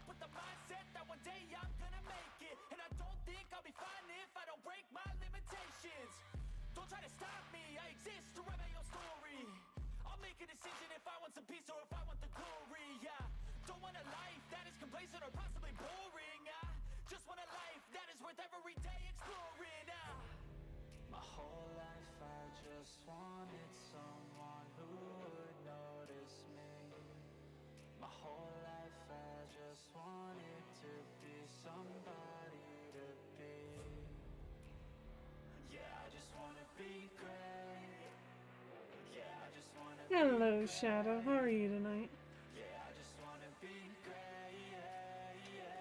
up with the mindset that one day I'm gonna make it. And I don't think I'll be fine if I don't break my limitations. Don't try to stop me, I exist to write my own story. I'll make a decision if I want some peace or if I want the glory, yeah. Don't want a life that is complacent or possibly boring, just want a life that is worth every day exploring, My whole life I just wanted someone who would notice me. My whole life I just wanted to be somebody to be. Yeah, I just wanna be great. Yeah, I just wanna be great. Hello, Shadow. How are you tonight? Yeah, I just wanna be great. Yeah, yeah,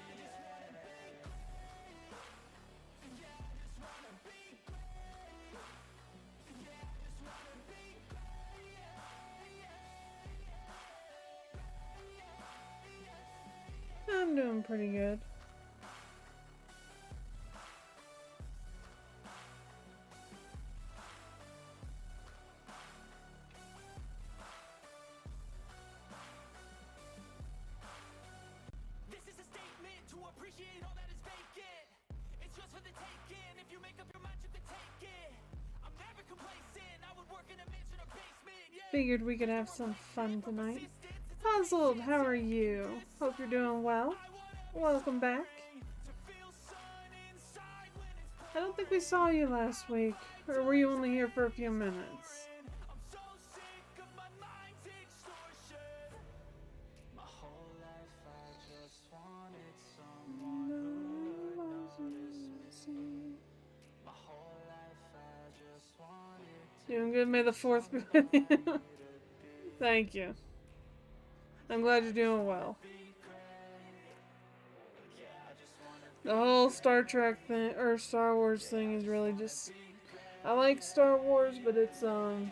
I just wanna be great. Yeah, I just wanna be great. Yeah, I just wanna be great. Yeah, I'm doing pretty good. This is a statement to appreciate all that is vacant. It's just for the taking. If you make up your mind, you can take it. I'm never complacent. I would work in a mansion or basement. Yeah. Figured we could have some fun tonight. Puzzled, how are you? Hope you're doing well. Welcome back. I don't think we saw you last week. Or were you only here for a few minutes? I'm so sick of my mind's extortion. My whole life I just wanted someone who would notice me. My whole life I just wanted to Doing good. May the 4th be with you. Thank you. I'm glad you're doing well. The whole Star Trek thing, or Star Wars thing is really just... I like Star Wars, but it's, I'm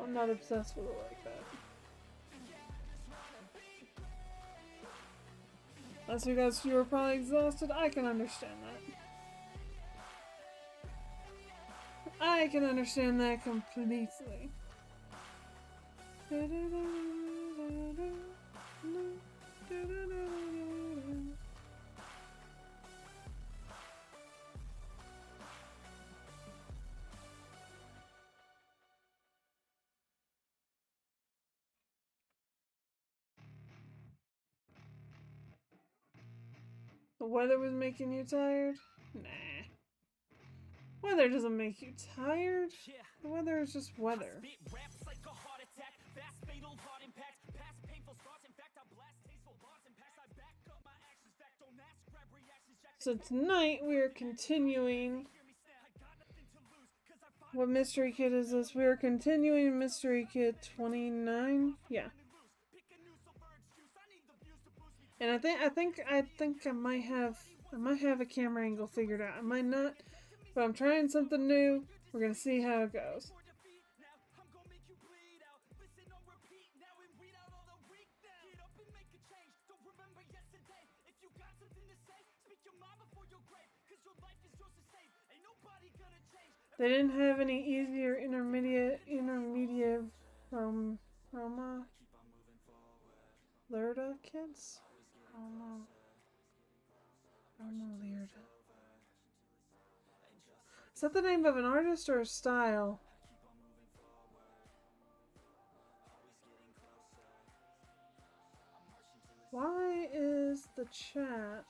not obsessed with it like that. Unless you guys, you were probably exhausted, I can understand that. I can understand that completely. The weather was making you tired? Nah. Weather doesn't make you tired. The weather is just weather. So tonight we are continuing. What mystery kit is this? We are continuing mystery kit 29. Yeah. And I think I might have a camera angle figured out. I might not, but I'm trying something new. We're gonna see how it goes. They didn't have any easier intermediate Roma Lerda kits? Roma Lerda. Is that the name of an artist or a style? Why is the chat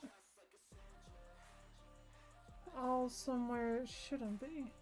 all somewhere it shouldn't be?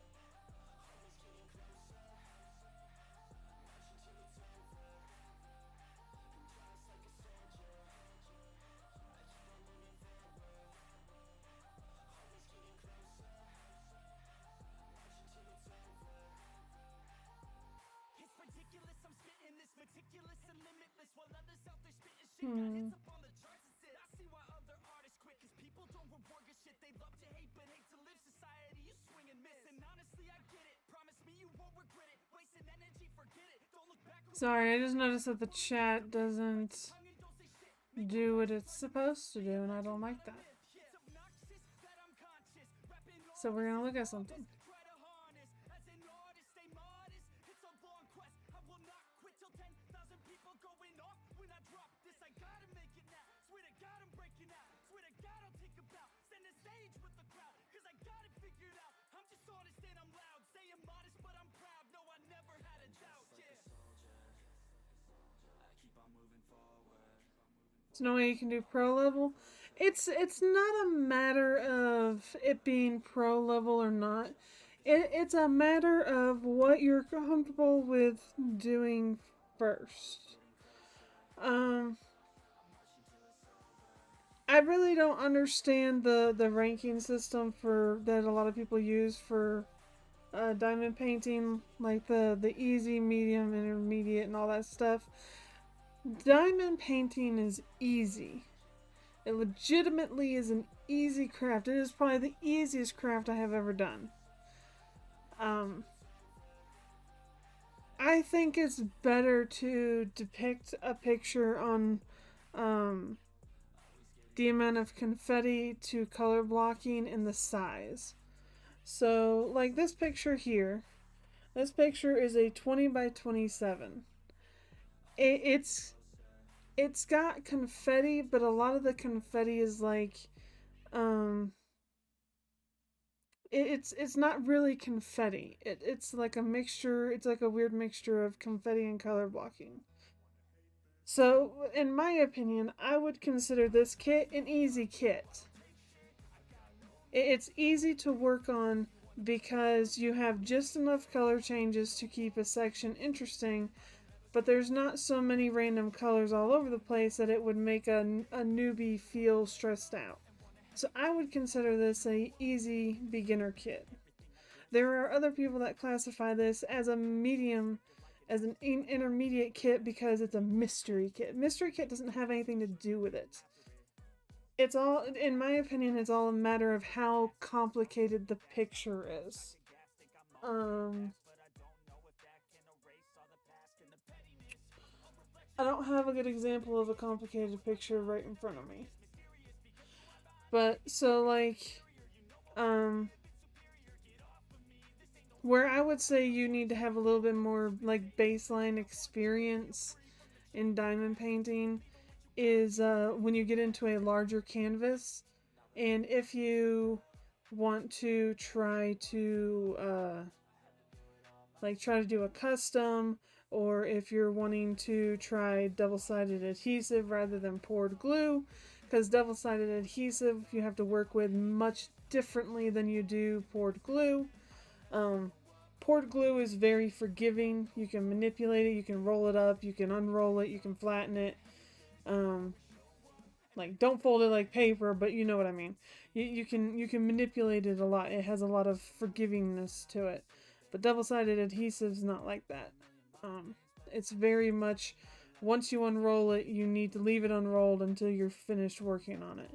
Sorry, I just noticed that the chat doesn't do what it's supposed to do, and I don't like that. So we're gonna look at something. There's no way you can do pro level. It's not a matter of it being pro level or not. It's a matter of what you're comfortable with doing first. Um, I really don't understand the ranking system for that a lot of people use for diamond painting, like the easy, medium, intermediate, and all that stuff. Diamond painting is easy. It legitimately is an easy craft. It is probably the easiest craft I have ever done. Um, I think it's better to depict a picture on um, the amount of confetti to color blocking and the size. So, like this picture here, this picture is a 20 by 27. It's it's got confetti, but a lot of the confetti is like um it's not really confetti. It's like a mixture. It's like a weird mixture of confetti and color blocking. So, in my opinion, I would consider this kit an easy kit. It's easy to work on because you have just enough color changes to keep a section interesting, but there's not so many random colors all over the place that it would make a newbie feel stressed out. So I would consider this a easy beginner kit. There are other people that classify this as a medium, as an intermediate kit because it's a mystery kit. Mystery kit doesn't have anything to do with it. It's all, in my opinion, it's all a matter of how complicated the picture is. I don't have a good example of a complicated picture right in front of me. But, so, like, where I would say you need to have a little bit more, like, baseline experience in diamond painting is when you get into a larger canvas, and if you want to try to try to do a custom, or if you're wanting to try double-sided adhesive rather than poured glue, because double-sided adhesive you have to work with much differently than you do poured glue. Poured glue is very forgiving. You can manipulate it, you can roll it up, you can unroll it, you can flatten it. Like, don't fold it like paper, but you know what I mean. You can manipulate it a lot. It has a lot of forgivingness to it. But double-sided adhesive is not like that. It's very much, once you unroll it, you need to leave it unrolled until you're finished working on it.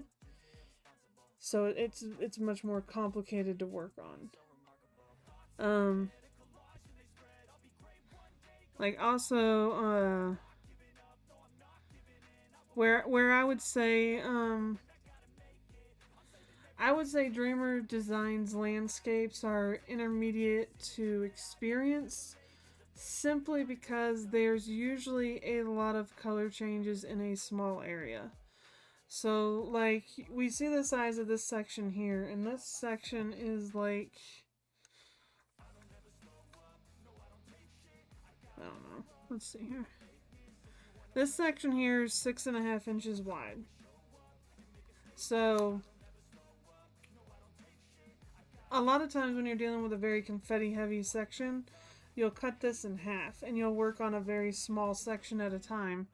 So it's much more complicated to work on. Like, also, where I would say Dreamer Designs landscapes are intermediate to experience, simply because there's usually a lot of color changes in a small area. So, like, we see the size of this section here, and this section is like, I don't know, let's see here. This section here is 6.5 inches wide. So, a lot of times when you're dealing with a very confetti heavy section, you'll cut this in half and you'll work on a very small section at a time,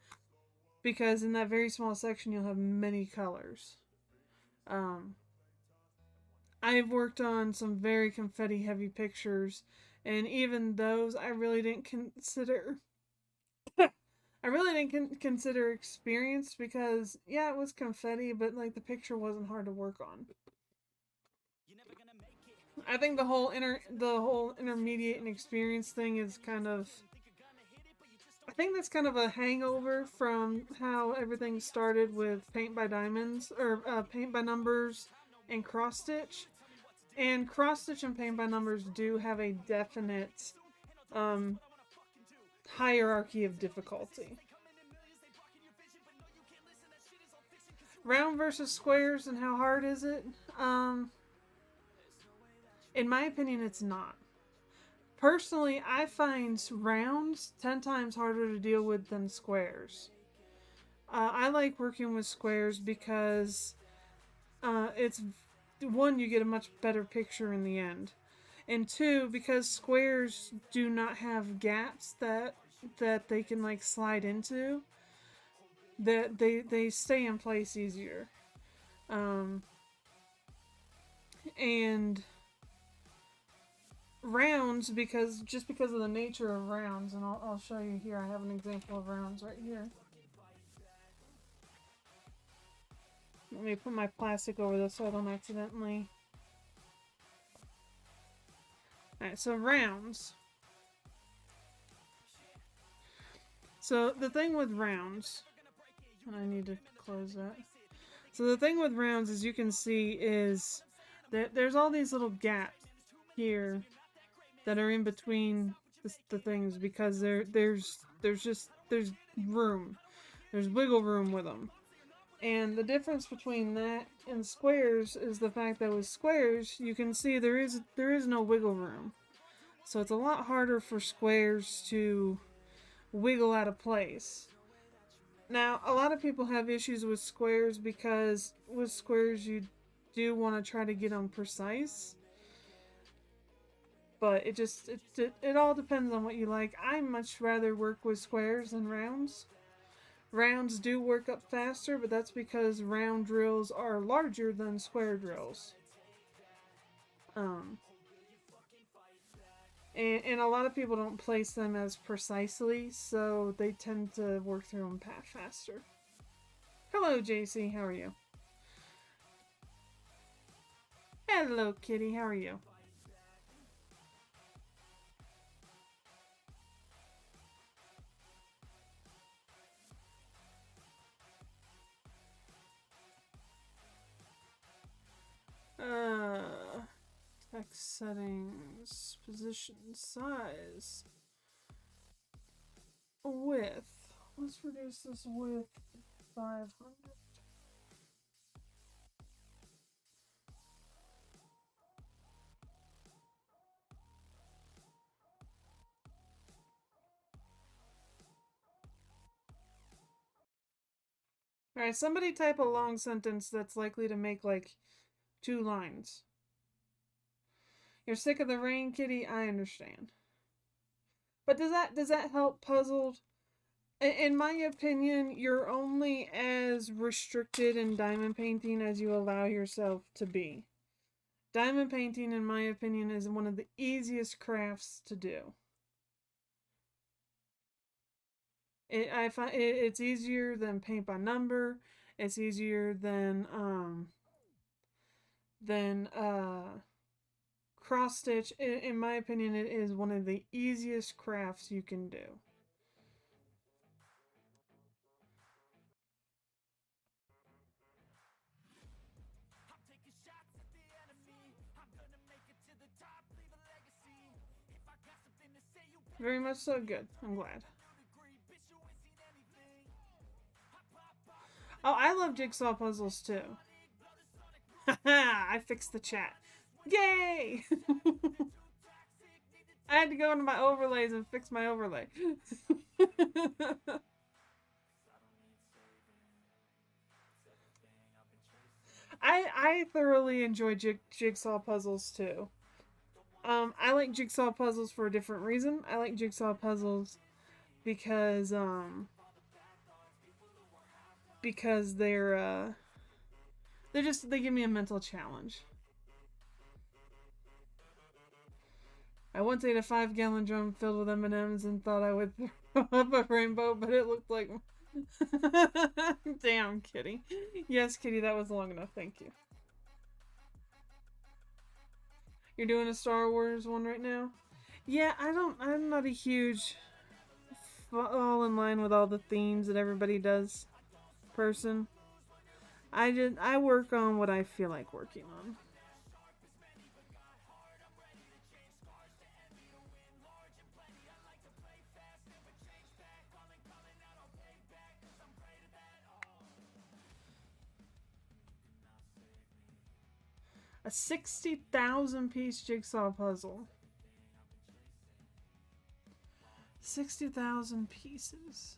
because in that very small section you'll have many colors. I've worked on some very confetti heavy pictures, and even those I really didn't consider consider experienced, because yeah, it was confetti, but like the picture wasn't hard to work on. I think the whole intermediate and experience thing is kind of, I think that's kind of a hangover from how everything started with paint by diamonds, or paint by numbers and cross stitch. And cross stitch and paint by numbers do have a definite hierarchy of difficulty. Round versus squares and how hard is it? In my opinion, it's not. Personally, I find rounds 10 times harder to deal with than squares. I like working with squares because it's one, you get a much better picture in the end, and two, because squares do not have gaps that they can like slide into, that they stay in place easier. Um, and rounds, because just because of the nature of rounds, and I'll show you here. I have an example of rounds right here. Let me put my plastic over this so I don't accidentally. Alright, so rounds. So the thing with rounds, and I need to close that. So the thing with rounds, as you can see, is that there's all these little gaps here that are in between the things, because there's room. There's wiggle room with them. And the difference between that and squares is the fact that with squares, you can see there is no wiggle room. So it's a lot harder for squares to wiggle out of place. Now, a lot of people have issues with squares because with squares you do want to try to get them precise. But it all depends on what you like. I much rather work with squares than rounds. Rounds do work up faster, but that's because round drills are larger than square drills. And a lot of people don't place them as precisely, so they tend to work through them faster. Hello, JC, how are you? Hello, Kitty, how are you? Text settings, position, size, width. Let's reduce this width to 500. Alright, somebody type a long sentence that's likely to make like 2 lines. You're sick of the rain, Kitty? I understand. But does that help puzzled? In my opinion, you're only as restricted in diamond painting as you allow yourself to be. Diamond painting, in my opinion, is one of the easiest crafts to do. I find it's easier than paint by number. It's easier than cross stitch. In my opinion, it is one of the easiest crafts you can do. Very much so. Good. I'm glad. Oh, I love jigsaw puzzles too. Haha, I fixed the chat. Yay! I had to go into my overlays and fix my overlay. I thoroughly enjoy jigsaw puzzles too. I like jigsaw puzzles for a different reason. I like jigsaw puzzles because they give me a mental challenge. I once ate a 5-gallon drum filled with M&Ms and thought I would throw up a rainbow, but it looked like... Damn, Kitty. Yes, Kitty, that was long enough. Thank you. You're doing a Star Wars one right now? Yeah, I'm not a huge fall in line with all the themes that everybody does person. I work on what I feel like working on. A 60,000 piece jigsaw puzzle. 60,000 pieces.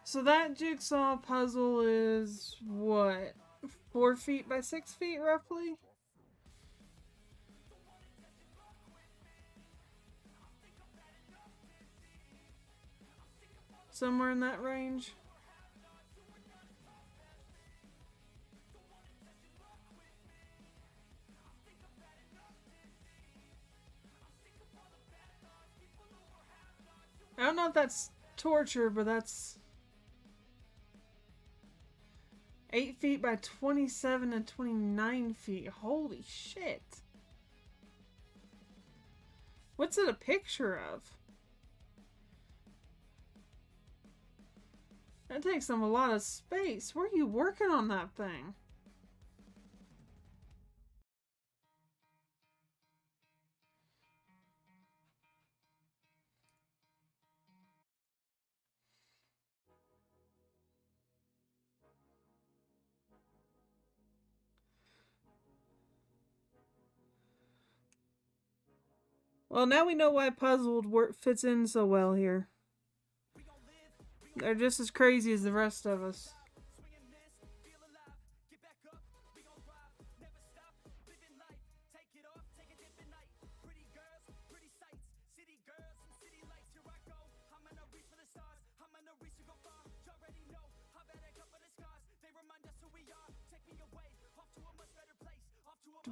So that jigsaw puzzle is what? 4 feet by 6 feet roughly? Somewhere in that range. I don't know if that's torture, but that's 8 feet by 27 and 29 feet. Holy shit. What's it a picture of? That takes them a lot of space. Where are you working on that thing? Well, now we know why puzzled fits in so well here. They're just as crazy as the rest of us.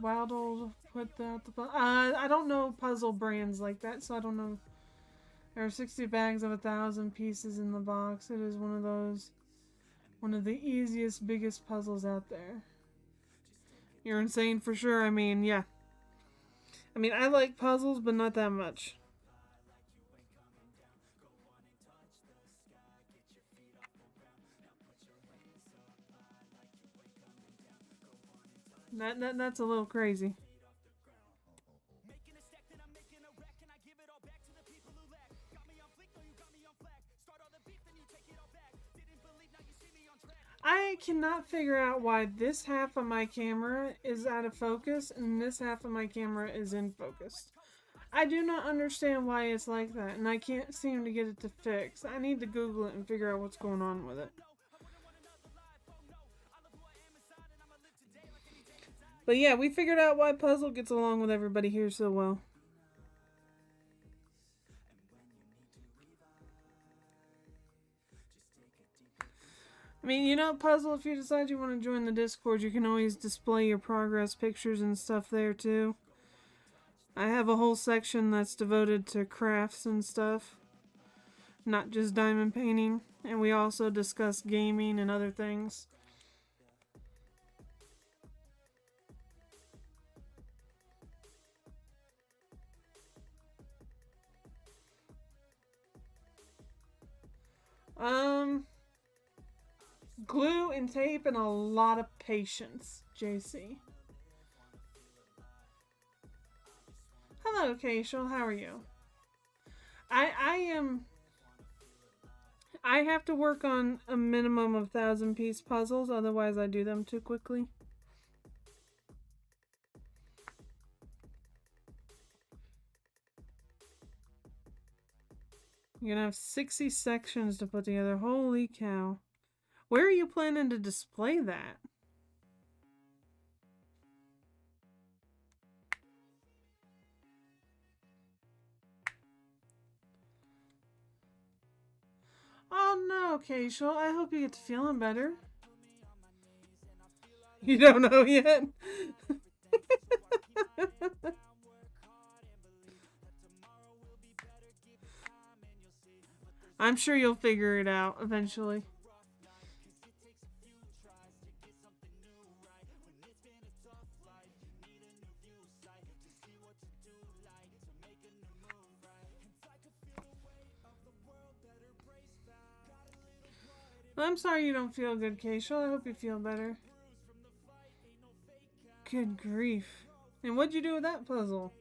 Waddle put that. I don't know puzzle brands like that, so I don't know. There are 60 bags of 1,000 pieces in the box. It is one of those, one of the easiest, biggest puzzles out there. You're insane for sure. I mean, yeah. I mean, I like puzzles, but not that much. That's a little crazy. I cannot figure out why this half of my camera is out of focus and this half of my camera is in focus. I do not understand why it's like that, and I can't seem to get it to fix. I need to Google it and figure out what's going on with it. But yeah, we figured out why Puzzle gets along with everybody here so well. I mean, you know, Puzzle, if you decide you want to join the Discord, you can always display your progress pictures and stuff there too. I have a whole section that's devoted to crafts and stuff, not just diamond painting, and we also discuss gaming and other things. Glue and tape and a lot of patience, JC. Hello, Keishel. How are you? I have to work on a minimum of 1,000-piece puzzles, otherwise I do them too quickly. You're gonna have 60 sections to put together. Holy cow. Where are you planning to display that? Oh no, Keishel. I hope you get to feeling better. You don't know yet? I'm sure you'll figure it out eventually. I'm sorry you don't feel good, Keishel. I hope you feel better. Good grief. And what'd you do with that puzzle?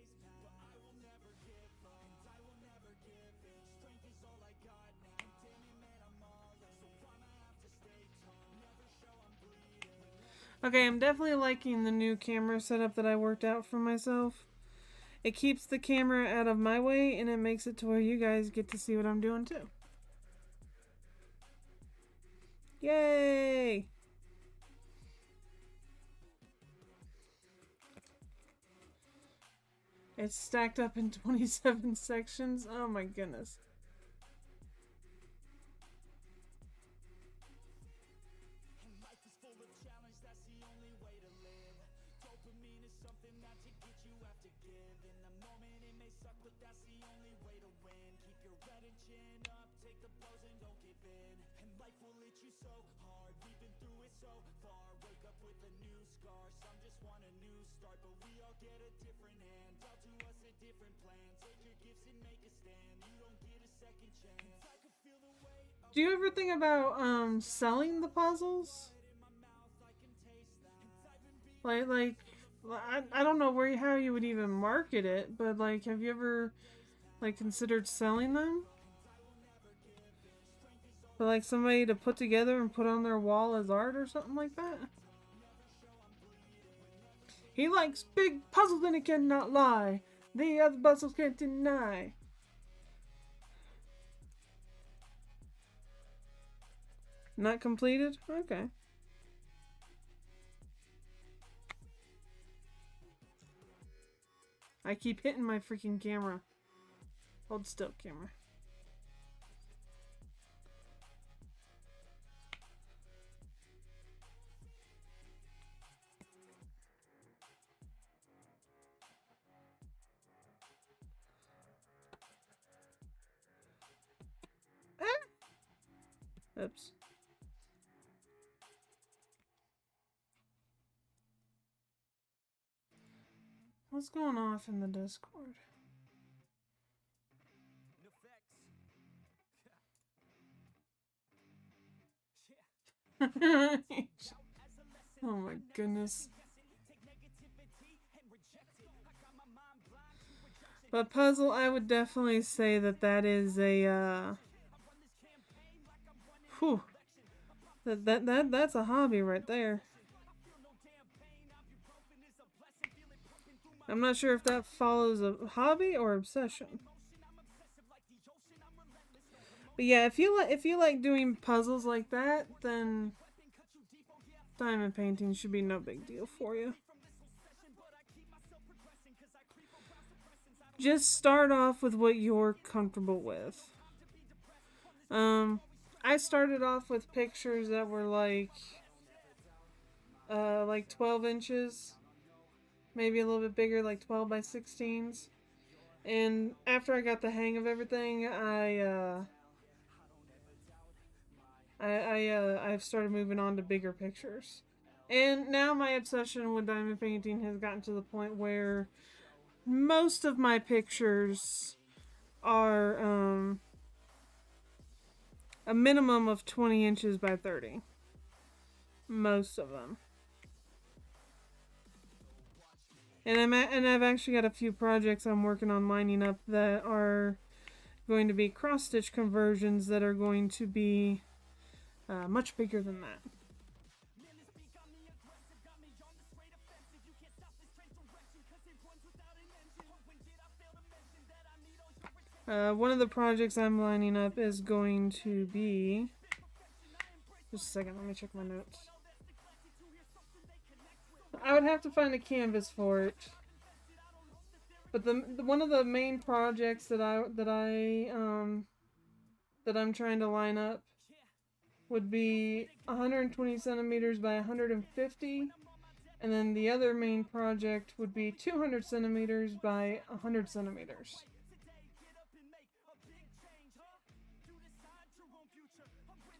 Okay, I'm definitely liking the new camera setup that I worked out for myself. It keeps the camera out of my way, and it makes it to where you guys get to see what I'm doing too. Yay! It's stacked up in 27 sections. Oh my goodness. Do you ever think about selling the puzzles? Like I don't know where how you would even market it, but like have you ever like considered selling them? For like somebody to put together and put on their wall as art or something like that? He likes big puzzles and he cannot lie. The other puzzles can't deny. Not completed? Okay. I keep hitting my freaking camera. Hold still, camera. Oops. What's going off in the Discord? Oh my goodness. But puzzle, I would definitely say that is a whew. That's a hobby right there. I'm not sure if that follows a hobby or obsession. But yeah, if you like doing puzzles like that, then diamond painting should be no big deal for you. Just start off with what you're comfortable with. I started off with pictures that were like 12 inches, maybe a little bit bigger, like 12 by 16s. And after I got the hang of everything, I've started moving on to bigger pictures. And now my obsession with diamond painting has gotten to the point where most of my pictures are a minimum of 20 inches by 30. Most of them. And I've actually got a few projects I'm working on lining up that are going to be cross-stitch conversions that are going to be much bigger than that. One of the projects I'm lining up is going to be... Just a second, let me check my notes. I would have to find a canvas for it. But one of the main projects that I'm trying to line up would be 120 centimeters by 150, and then the other main project would be 200 centimeters by 100 centimeters.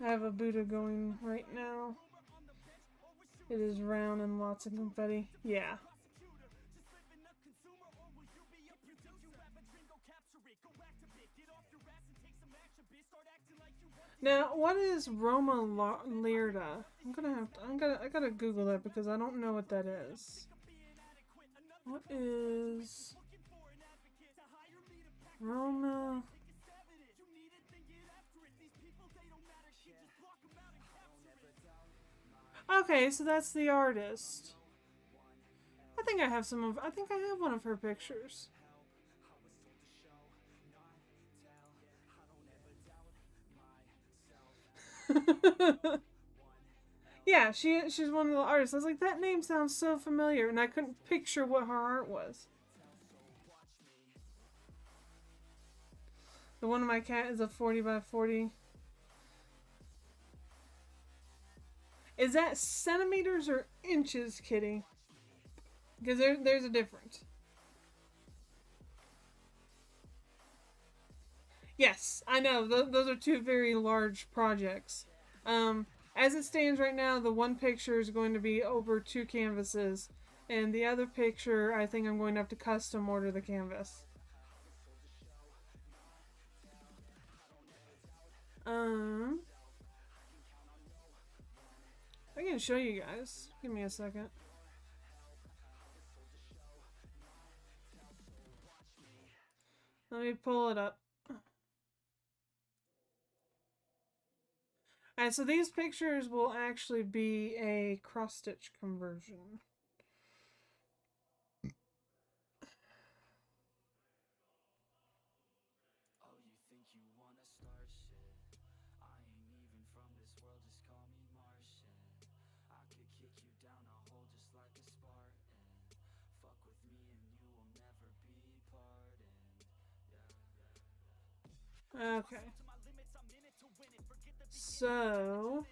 I have a Buddha going right now. It is round and lots of confetti. Yeah. Now, what is Roma Lirda? I gotta Google that because I don't know what that is. What is Roma? Okay, so that's the artist. I think I have one of her pictures. Yeah, she's one of the artists. I was like, that name sounds so familiar, and I couldn't picture what her art was. The one of my cat is a 40 by 40. Is that centimeters or inches, Kitty? Because there's a difference. Yes, I know. Those are two very large projects. As it stands right now, the one picture is going to be over 2 canvases, and the other picture, I think I'm going to have to custom order the canvas. I can show you guys. Give me a second. Let me pull it up. Alright, so these pictures will actually be a cross-stitch conversion. Okay. So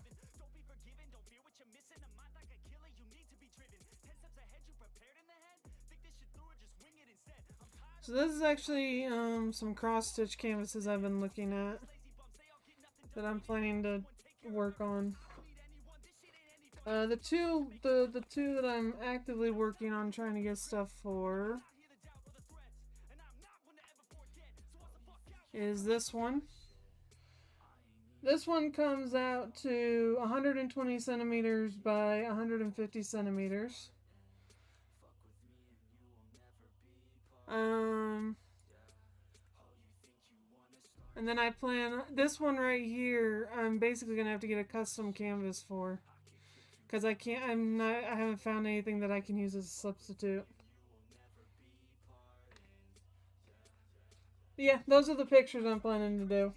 this is actually some cross-stitch canvases I've been looking at that I'm planning to work on. The two that I'm actively working on trying to get stuff for is this one. This one comes out to 120 centimeters by 150 centimeters. And then I plan this one right here. I'm basically gonna have to get a custom canvas for, because I haven't found anything that I can use as a substitute. Yeah, those are the pictures I'm planning to do.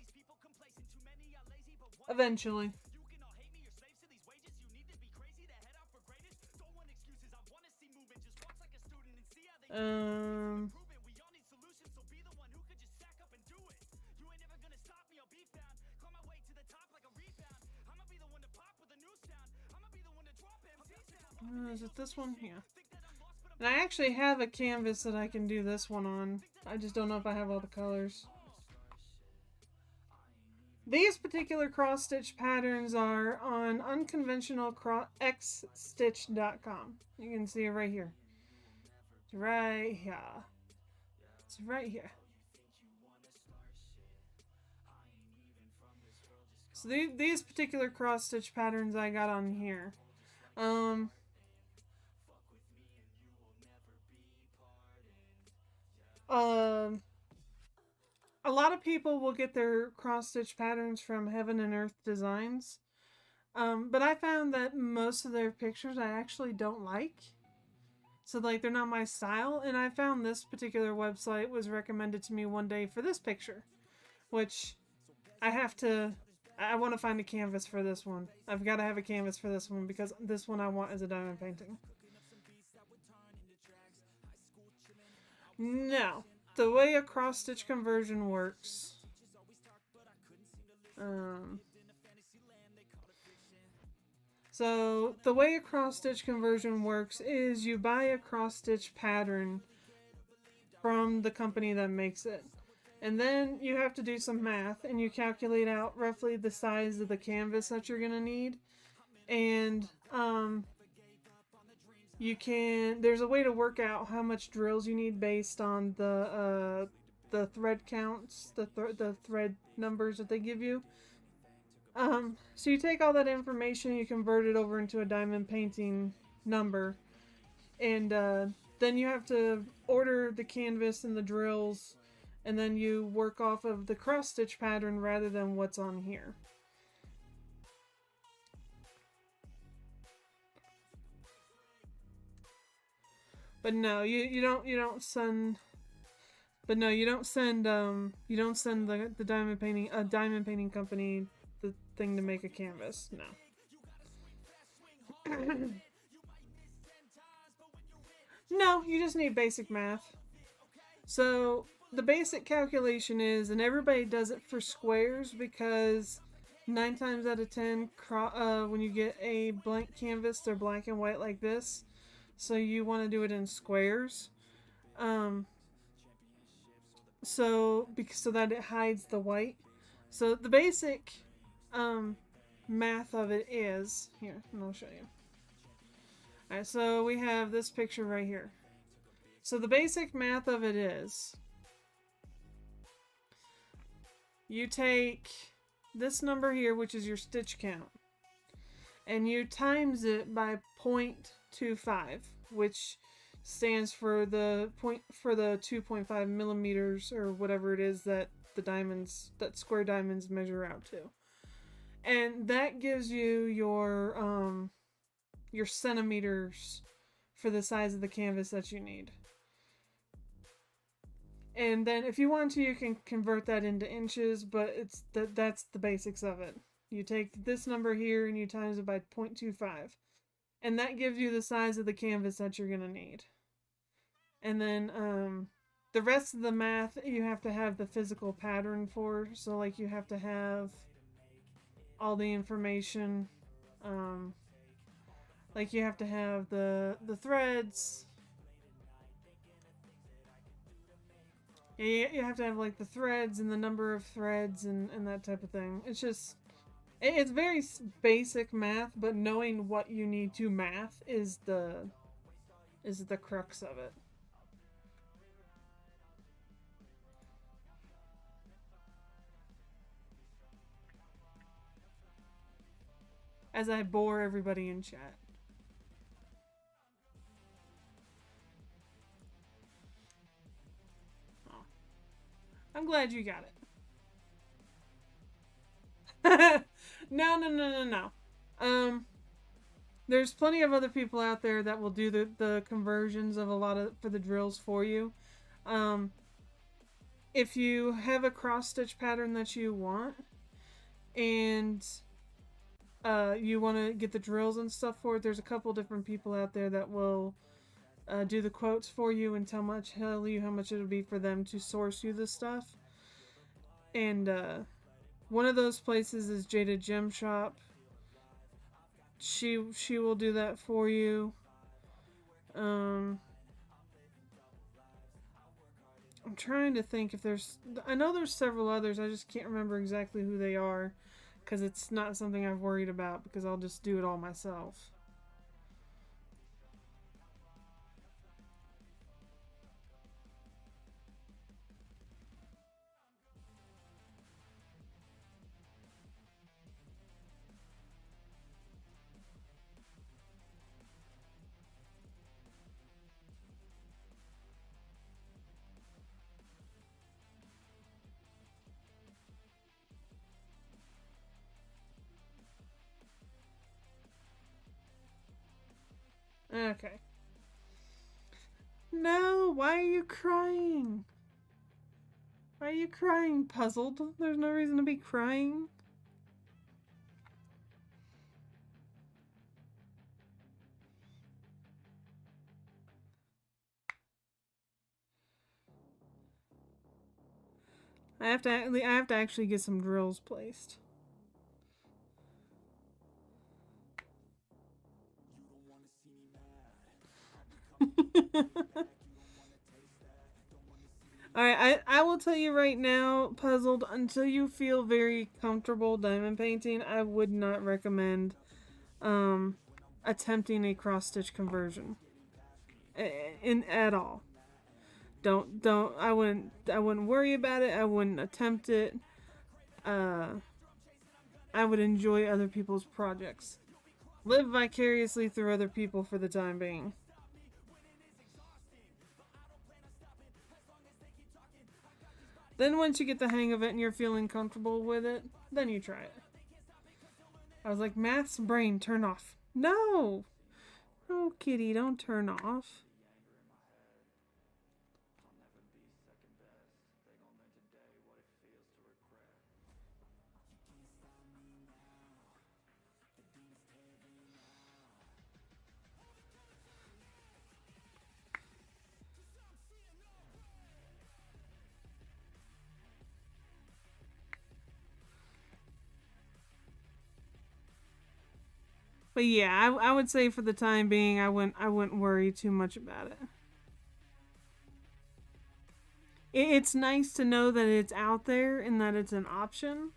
Eventually. Is it this one? Yeah. And I actually have a canvas that I can do this one on. I just don't know if I have all the colors. These particular cross-stitch patterns are on unconventionalxstitch.com. You can see it right here. It's right here. It's right here. So these particular cross-stitch patterns I got on here. A lot of people will get their cross-stitch patterns from Heaven and Earth Designs. But I found that most of their pictures I actually don't like. So, like, they're not my style. And I found this particular website was recommended to me one day for this picture. Which, I want to find a canvas for this one. I've got to have a canvas for this one because this one I want as a diamond painting. Now, the way a cross-stitch conversion works. So, the way a cross-stitch conversion works is you buy a cross-stitch pattern from the company that makes it. And then you have to do some math and you calculate out roughly the size of the canvas that you're going to need. And there's a way to work out how much drills you need based on the thread counts, the thread numbers that they give you. So you take all that information, you convert it over into a diamond painting number, and then you have to order the canvas and the drills, and then you work off of the cross-stitch pattern rather than what's on here. But no, you don't send the diamond painting company the thing to make a canvas. No. No, you just need basic math. So the basic calculation is, and everybody does it for squares because 9 times out of 10, when you get a blank canvas, they're black and white like this. So you want to do it in squares. Um, so that it hides the white. So the basic math of it is here, and I'll show you. Alright, so we have this picture right here. So the basic math of it is you take this number here, which is your stitch count, and you times it by 0.25, which stands for the 2.5 millimeters or whatever it is that that square diamonds measure out to. And that gives you your centimeters for the size of the canvas that you need. And then if you want to, you can convert that into inches, but that's the basics of it. You take this number here and you times it by 0.25. And that gives you the size of the canvas that you're going to need. And then the rest of the math you have to have the physical pattern for. So like you have to have all the information. Like you have to have the threads. You have to have like the threads and the number of threads and that type of thing. It's very basic math, but knowing what you need to math is the crux of it. As I bore everybody in chat. Oh. I'm glad you got it. No. There's plenty of other people out there that will do the conversions of for the drills for you. If you have a cross stitch pattern that you want, and you want to get the drills and stuff for it, there's a couple different people out there that will do the quotes for you and tell you how much it'll be for them to source you the stuff. And one of those places is Jada Gem Shop. She will do that for you. I'm trying to think if I know there's several others, I just can't remember exactly who they are, because it's not something I've worried about, because I'll just do it all myself. Okay. No, why are you crying? Why are you crying, Puzzled? There's no reason to be crying. I have to actually get some drills placed. Alright, I will tell you right now, Puzzled, until you feel very comfortable diamond painting, I would not recommend attempting a cross-stitch conversion. At all. I wouldn't worry about it. I wouldn't attempt it. I would enjoy other people's projects. Live vicariously through other people for the time being. Then once you get the hang of it and you're feeling comfortable with it, then you try it. I was like, math's brain, turn off. No! No, kitty, don't turn off. But yeah, I would say for the time being, I wouldn't worry too much about it. It's nice to know that it's out there and that it's an option.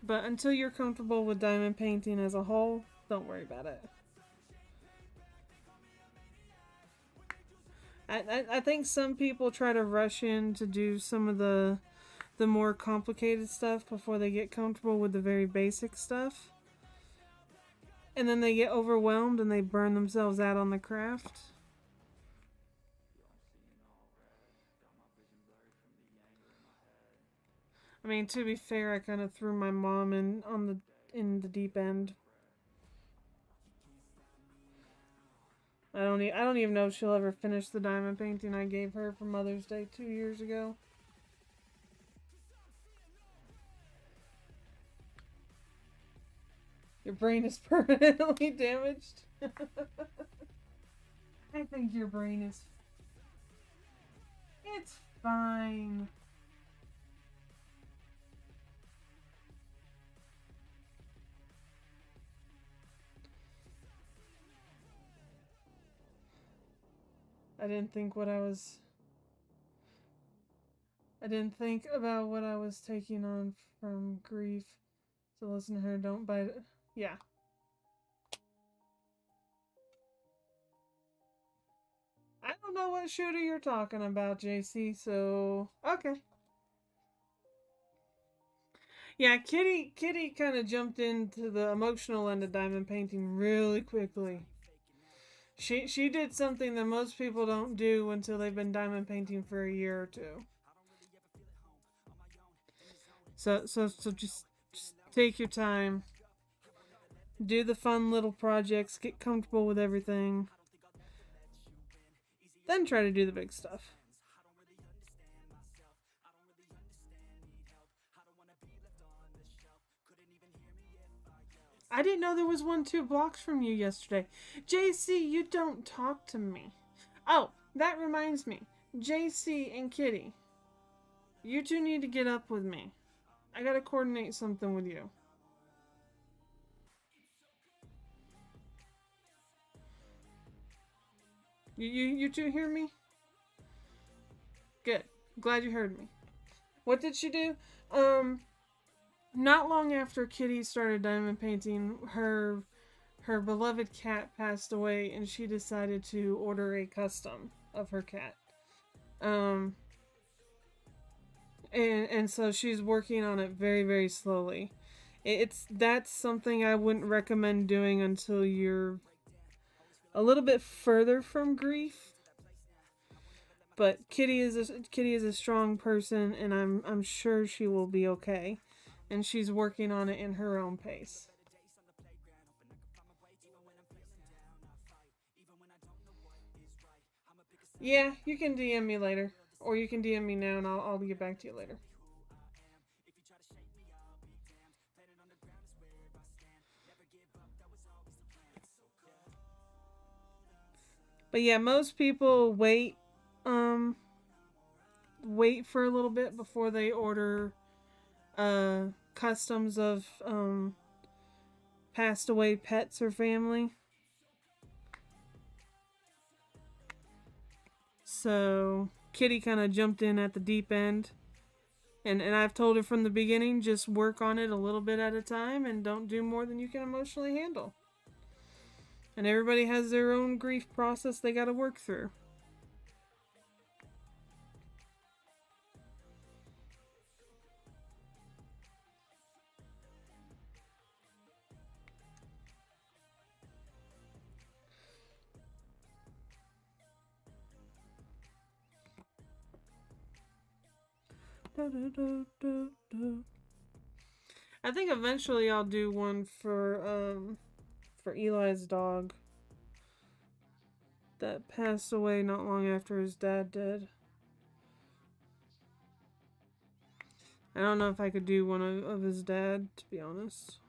But until you're comfortable with diamond painting as a whole, don't worry about it. I think some people try to rush in to do some of the more complicated stuff before they get comfortable with the very basic stuff. And then they get overwhelmed and they burn themselves out on the craft. I mean, to be fair, I kind of threw my mom in the deep end. I don't even know if she'll ever finish the diamond painting I gave her for Mother's Day 2 years ago. Your brain is permanently damaged. I think your brain is. It's fine. I didn't think what I was. I didn't think about what I was taking on from grief. So listen to her, don't bite it. Yeah. I don't know what shooter you're talking about, JC, so okay. Yeah, Kitty kind of jumped into the emotional end of diamond painting really quickly. She did something that most people don't do until they've been diamond painting for a year or two. So just take your time. Do the fun little projects, get comfortable with everything. Then try to do the big stuff. I didn't know there was one 2 blocks from you yesterday. JC, you don't talk to me. Oh, that reminds me. JC and Kitty, you two need to get up with me. I gotta coordinate something with you. You two hear me? Good. Glad you heard me. What did she do? Not long after Kitty started diamond painting, her beloved cat passed away, and she decided to order a custom of her cat. Um, and so she's working on it very, very slowly. That's something I wouldn't recommend doing until you're a little bit further from grief. But Kitty is a strong person, and I'm sure she will be okay, and she's working on it in her own pace. Yeah, you can DM me later, or you can DM me now, and I'll get back to you later. But yeah, most people um, wait for a little bit before they order customs of passed away pets or family. So Kitty kind of jumped in at the deep end. And I've told her from the beginning, just work on it a little bit at a time and don't do more than you can emotionally handle. And everybody has their own grief process they gotta work through. I think eventually I'll do one for Eli's dog that passed away not long after his dad did. I don't know if I could do one of his dad, to be honest.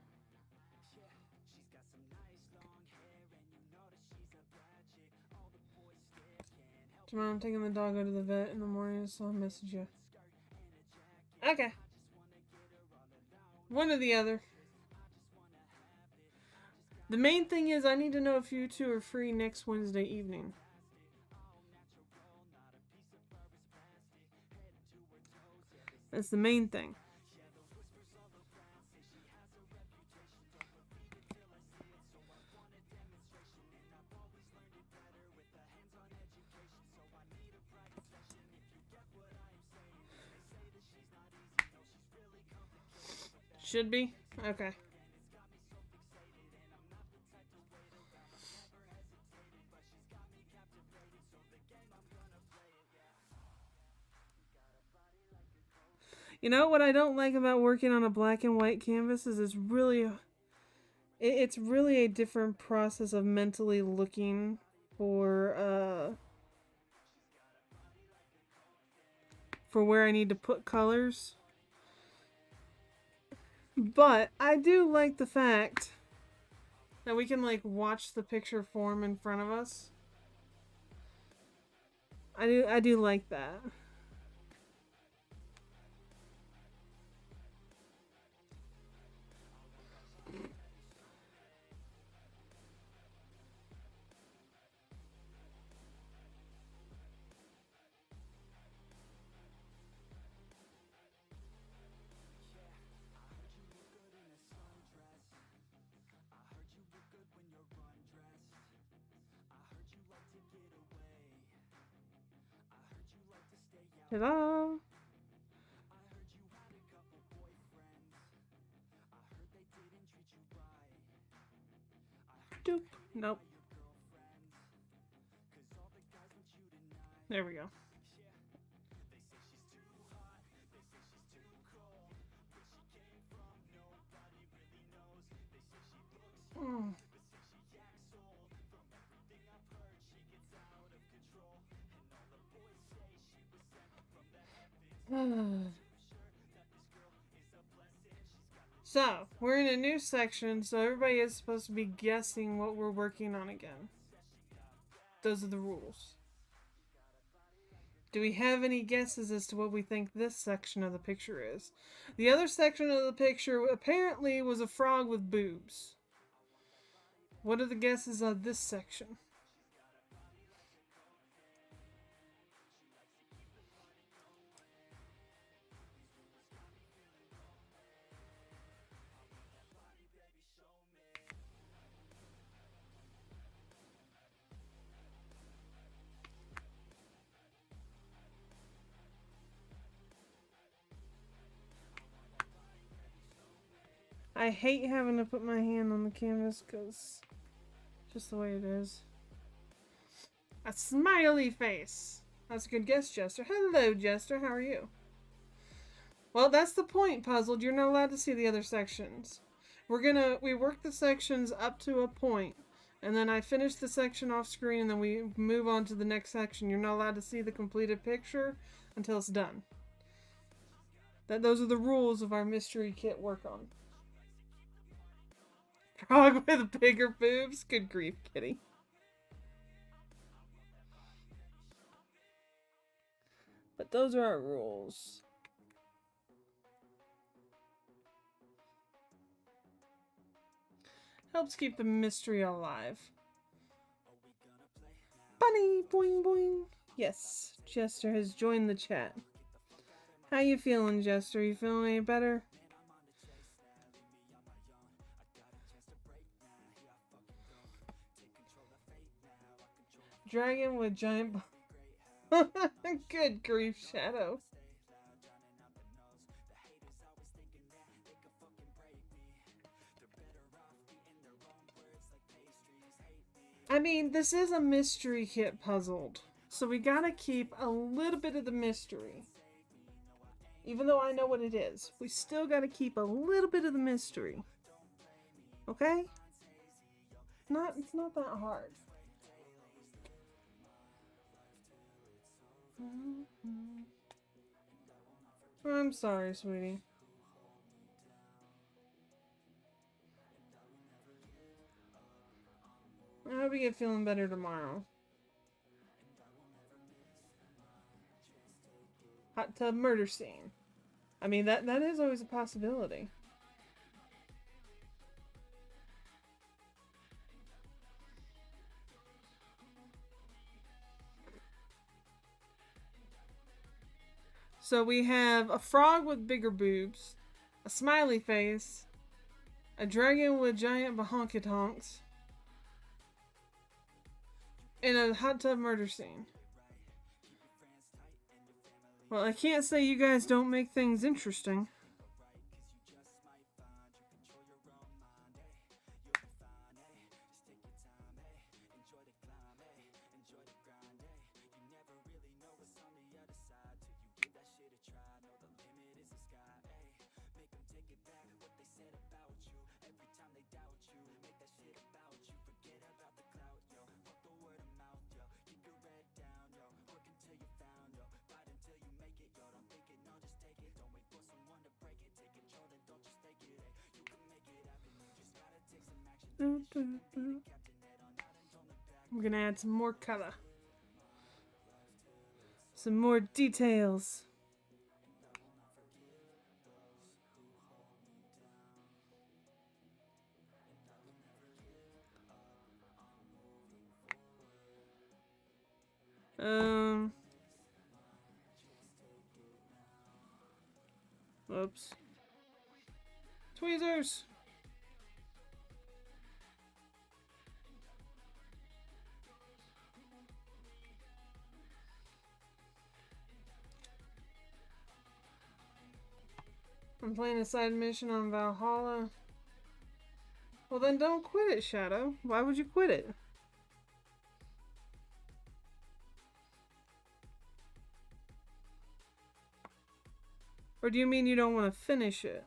Tomorrow I'm taking the dog out to the vet in the morning, so I'll message you. Okay. One or the other. The main thing is I need to know if you two are free next Wednesday evening. That's the main thing. Should be? Okay. You know what I don't like about working on a black and white canvas is it's really a different process of mentally looking for where I need to put colors. But I do like the fact that we can like watch the picture form in front of us. I do like that. Ta-da! Doop. Nope. There we go. Mm. So, we're in a new section, so everybody is supposed to be guessing what we're working on again. Those are the rules. Do we have any guesses as to what we think this section of the picture is? The other section of the picture apparently was a frog with boobs. What are the guesses on this section? I hate having to put my hand on the canvas because just the way it is. A smiley face. That's a good guess, Jester. Hello, Jester. How are you? Well, that's the point, Puzzled. You're not allowed to see the other sections. We work the sections up to a point, and then I finish the section off screen, and then we move on to the next section. You're not allowed to see the completed picture until it's done. Those are the rules of our mystery kit work on. Frog with bigger boobs? Good grief, kitty. But those are our rules. Helps keep the mystery alive. Bunny! Boing boing! Yes, Jester has joined the chat. How you feeling, Jester? You feeling any better? Dragon with giant... Good grief, Shadow. I mean, this is a mystery kit Puzzled, so we gotta keep a little bit of the mystery. Even though I know what it is, we still gotta keep a little bit of the mystery. Okay? It's not that hard. I'm sorry, sweetie. I hope you get feeling better tomorrow. Hot tub murder scene. I mean, that is always a possibility. So we have a frog with bigger boobs, a smiley face, a dragon with giant bahonky-tonks, and a hot tub murder scene. Well, I can't say you guys don't make things interesting. I'm gonna add some more color. Some more details. Oops. Tweezers! I'm playing a side mission on Valhalla. Well then don't quit it, Shadow. Why would you quit it? Or do you mean you don't want to finish it?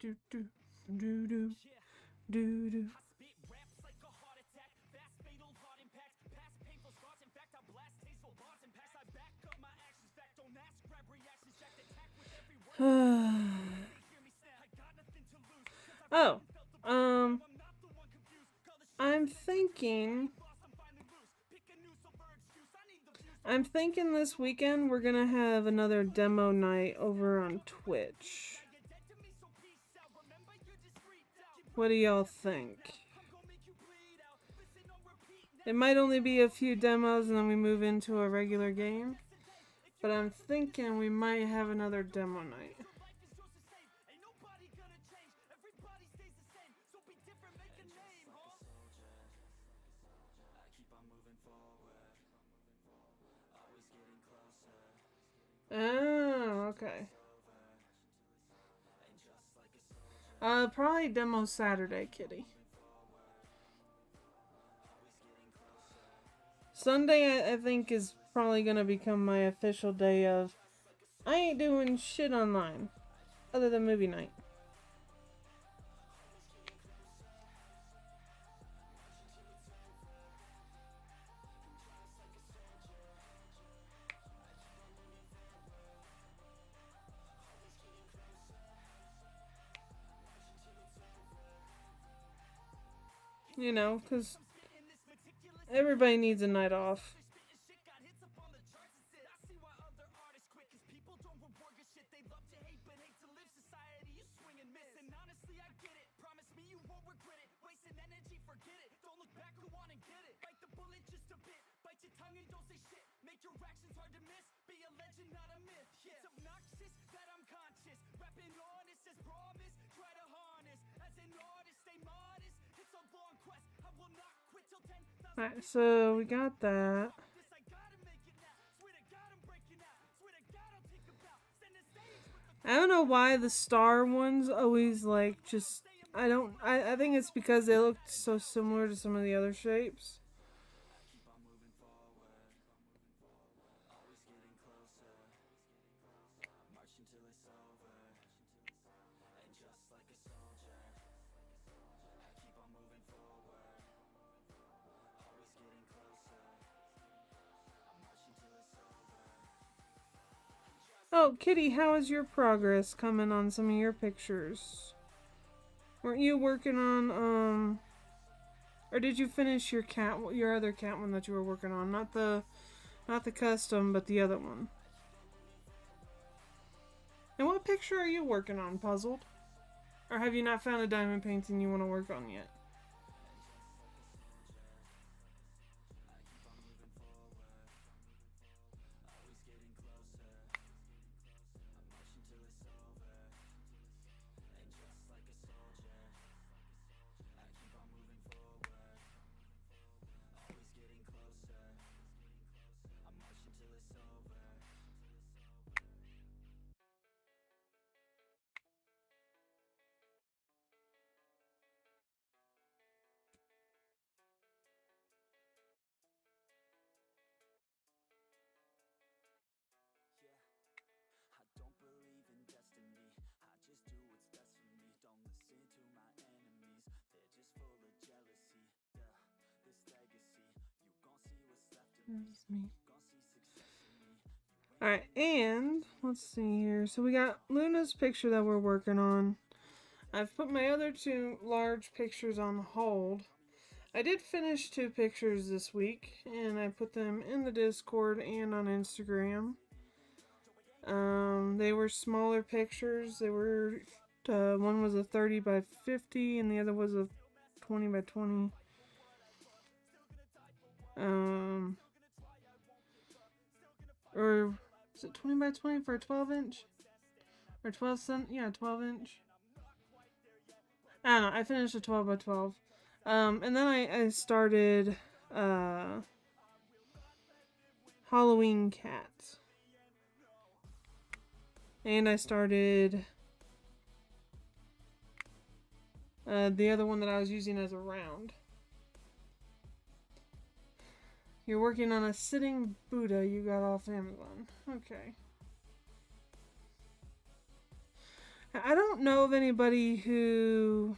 Do do do do do do. Oh, I'm thinking this weekend we're gonna have another demo night over on Twitch. What do y'all think? It might only be a few demos and then we move into a regular game. But I'm thinking we might have another demo night. Oh, okay. Probably demo Saturday, Kitty. Sunday, I think, is probably gonna become my official day of I ain't doing shit online other than movie night. You know, because everybody needs a night off. Alright, so we got that. I don't know why the star ones always like just I think it's because they look so similar to some of the other shapes. Oh, Kitty, how is your progress coming on some of your pictures? Weren't you working on, Or did you finish your other cat one that you were working on? Not the custom, but the other one. And what picture are you working on, Puzzled? Or have you not found a diamond painting you want to work on yet? Me. Alright, and let's see here. So we got Luna's picture that we're working on. I've put my other 2 large pictures on hold. I did finish 2 pictures this week, and I put them in the Discord and on Instagram. They were smaller pictures. They were, one was a 30 by 50, and the other was a 20 by 20. Or is it 20 by 20 for a 12 inch? Or 12 cent? Yeah, 12 inch. I don't know. I finished a 12 by 12. And then I started Halloween cats. And I started the other one that I was using as a round. You're working on a sitting Buddha you got off Amazon. Okay. I don't know of anybody who...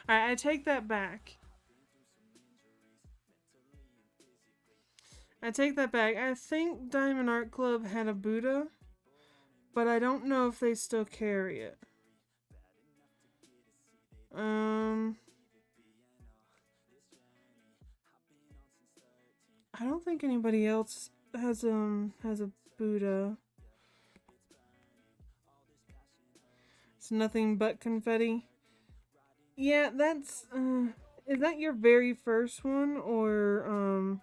I take that back. I take that back. I think Diamond Art Club had a Buddha, but I don't know if they still carry it. I don't think anybody else has a Buddha. It's nothing but confetti. Yeah, that's is that your very first one, or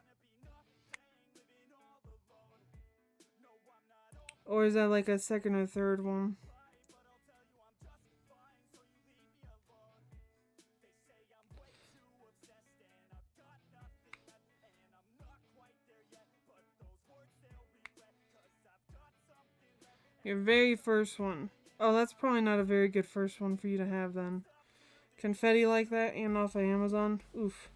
is that like a second or third one? Your very first one. Oh, that's probably not a very good first one for you to have then. Confetti like that and off of Amazon. Oof.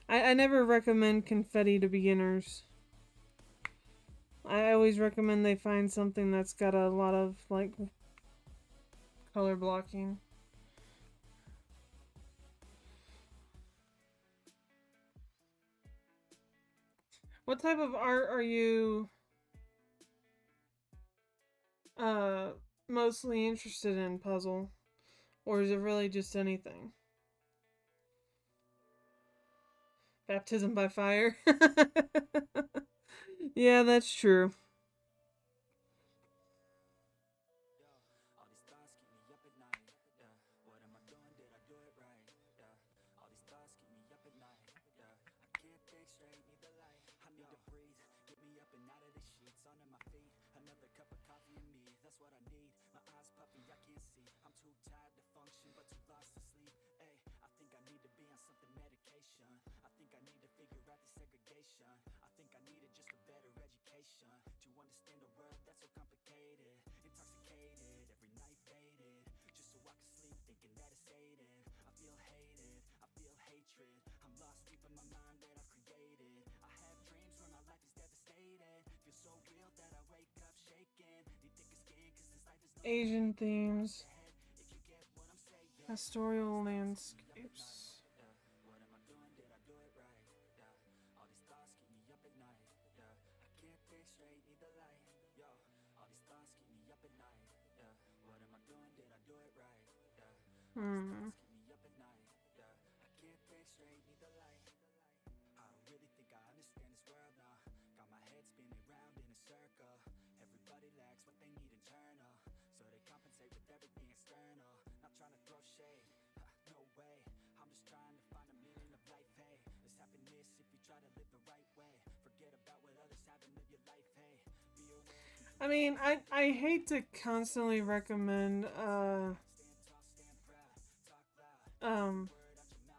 I never recommend confetti to beginners. I always recommend they find something that's got a lot of, like, color blocking. What type of art are you mostly interested in, Puzzle? Or is it really just anything? Baptism by fire? Yeah, that's true. Asian themes, pastoral landscapes. Hmm. I mean, I hate to constantly recommend um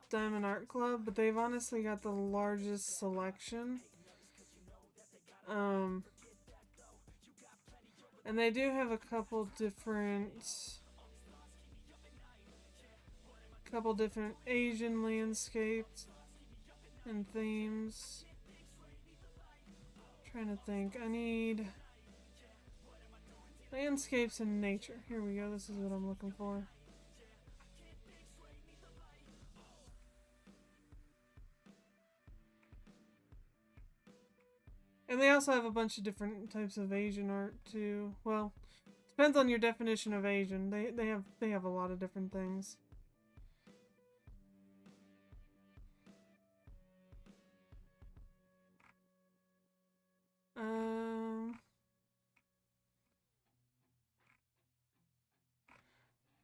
Diamond Art Club, but they've honestly got the largest selection. Um and they do have a couple different Asian landscapes and themes. I'm trying to think. I need landscapes and nature. Here we go. This is what I'm looking for. And they also have a bunch of different types of Asian art too. Well, depends on your definition of Asian. They have a lot of different things.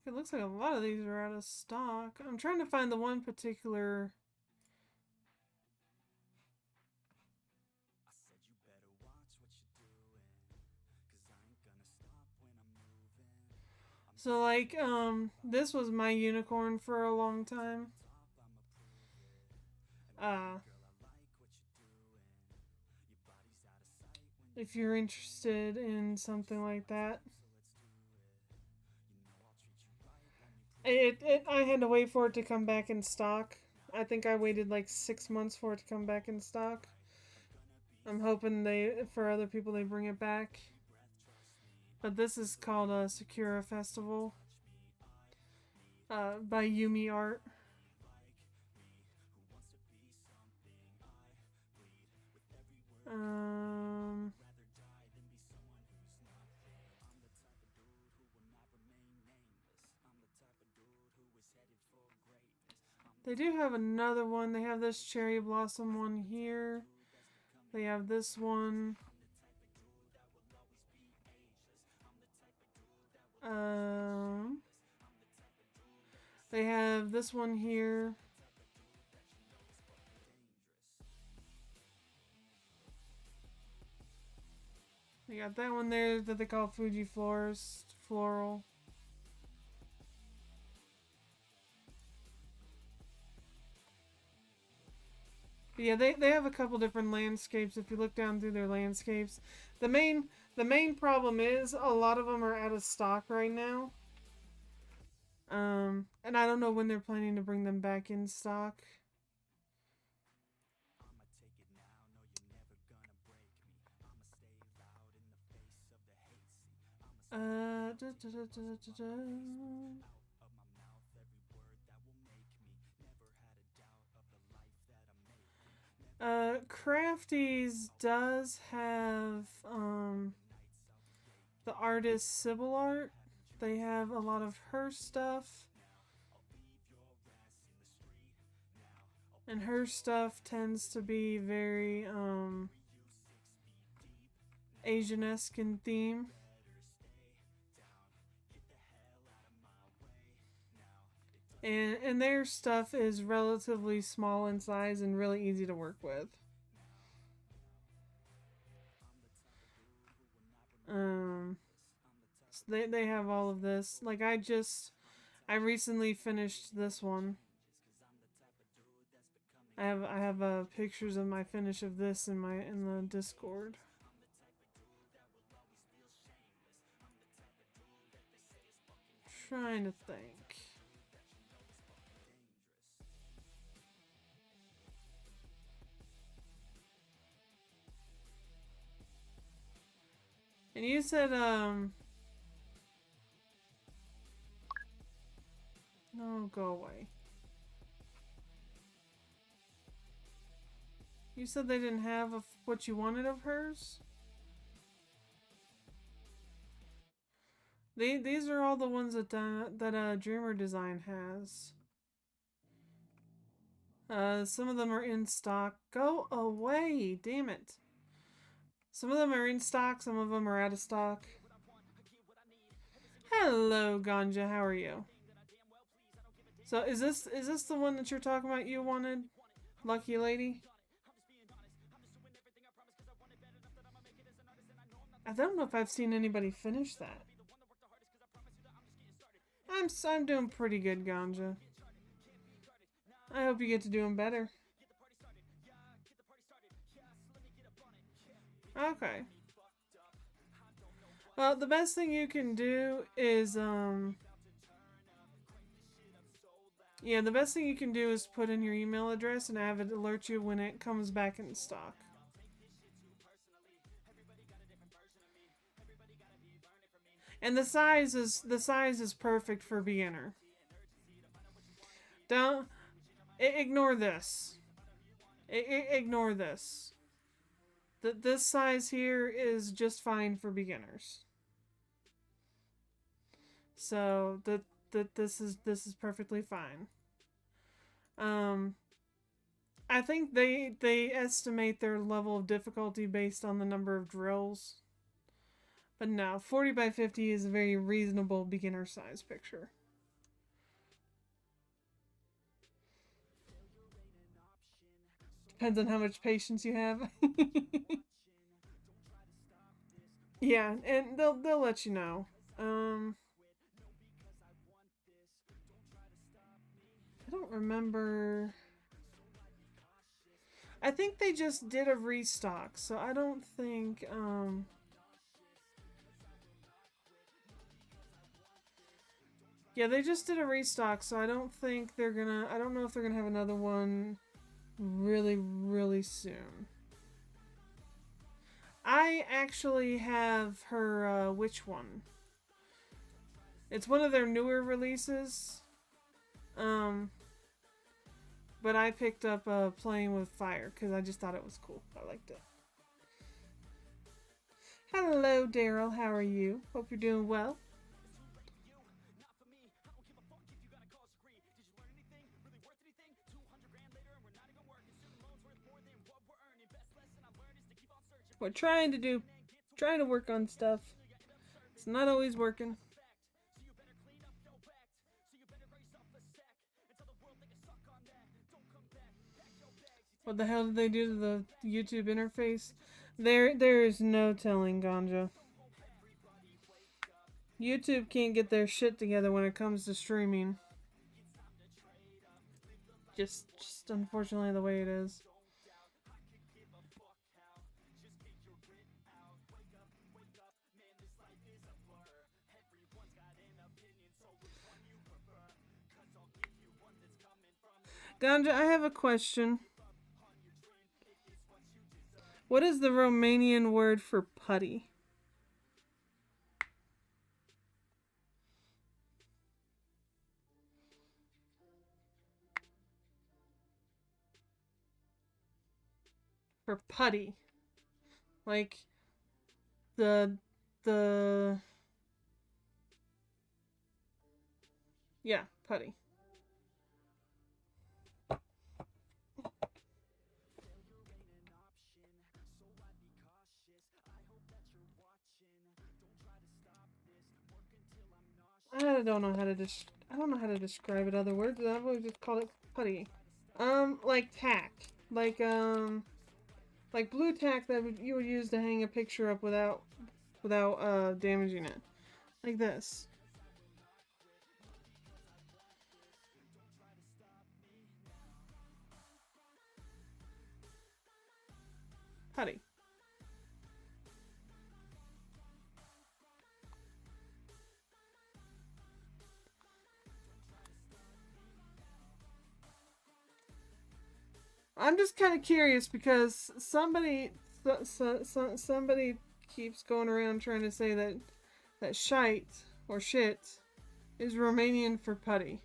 It looks like a lot of these are out of stock. I'm trying to find the one particular. So like, this was my unicorn for a long time. If you're interested in something like that. I had to wait for it to come back in stock. I think I waited like 6 months for it to come back in stock. I'm hoping for other people they bring it back. But this is called a Sakura Festival by Yumi Art. They do have another one. They have this cherry blossom one here. They have this one. They have this one here. They got that one there that they call Fuji Florist Floral. But yeah, they have a couple different landscapes. If you look down through their landscapes, the main problem is a lot of them are out of stock right now. And I don't know when they're planning to bring them back in stock. Crafties does have the artist Sybil Art. They have a lot of her stuff. And her stuff tends to be very Asian-esque in theme. And their stuff is relatively small in size and really easy to work with. So they have all of this. Like I recently finished this one. I have pictures of my finish of this in the Discord. Trying to think. And you said Oh, go away. You said they didn't have what you wanted of hers? These are all the ones that Dreamer Design has. Some of them are in stock. Go away, damn it. Some of them are in stock, some of them are out of stock. Hello, Ganja, how are you? So is this the one that you're talking about you wanted? Lucky lady? I don't know if I've seen anybody finish that. I'm doing pretty good, Ganja. I hope you get to doing better. Okay. Well, the best thing you can do is, yeah, the best thing you can do is put in your email address and have it alert you when it comes back in stock. And the size is perfect for beginner. Don't ignore this. Ignore this. This size here is just fine for beginners. So this is perfectly fine. I think they estimate their level of difficulty based on the number of drills. But no, 40 by 50 is a very reasonable beginner size picture. Depends on how much patience you have. Yeah, and they'll let you know. I don't remember. I think they just did a restock, so I don't think yeah, they just did a restock, so I don't think they're gonna. I don't know if they're gonna have another one really soon. I actually have her, which one? It's one of their newer releases. But I picked up Playing with Fire because I just thought it was cool. I liked it. Hello, Daryl. How are you? Hope you're doing well. We're trying to work on stuff. It's not always working. What the hell did they do to the YouTube interface? There is no telling, Ganja. YouTube can't get their shit together when it comes to streaming. Just unfortunately the way it is. Ganja, I have a question. What is the Romanian word for putty? For putty. Like the yeah, putty. I don't know how to describe it other words. I've always just called it putty. Like tack. Like blue tack that you would use to hang a picture up without damaging it. Like this. Putty. I'm just kind of curious because somebody keeps going around trying to say that shite or shit is Romanian for putty.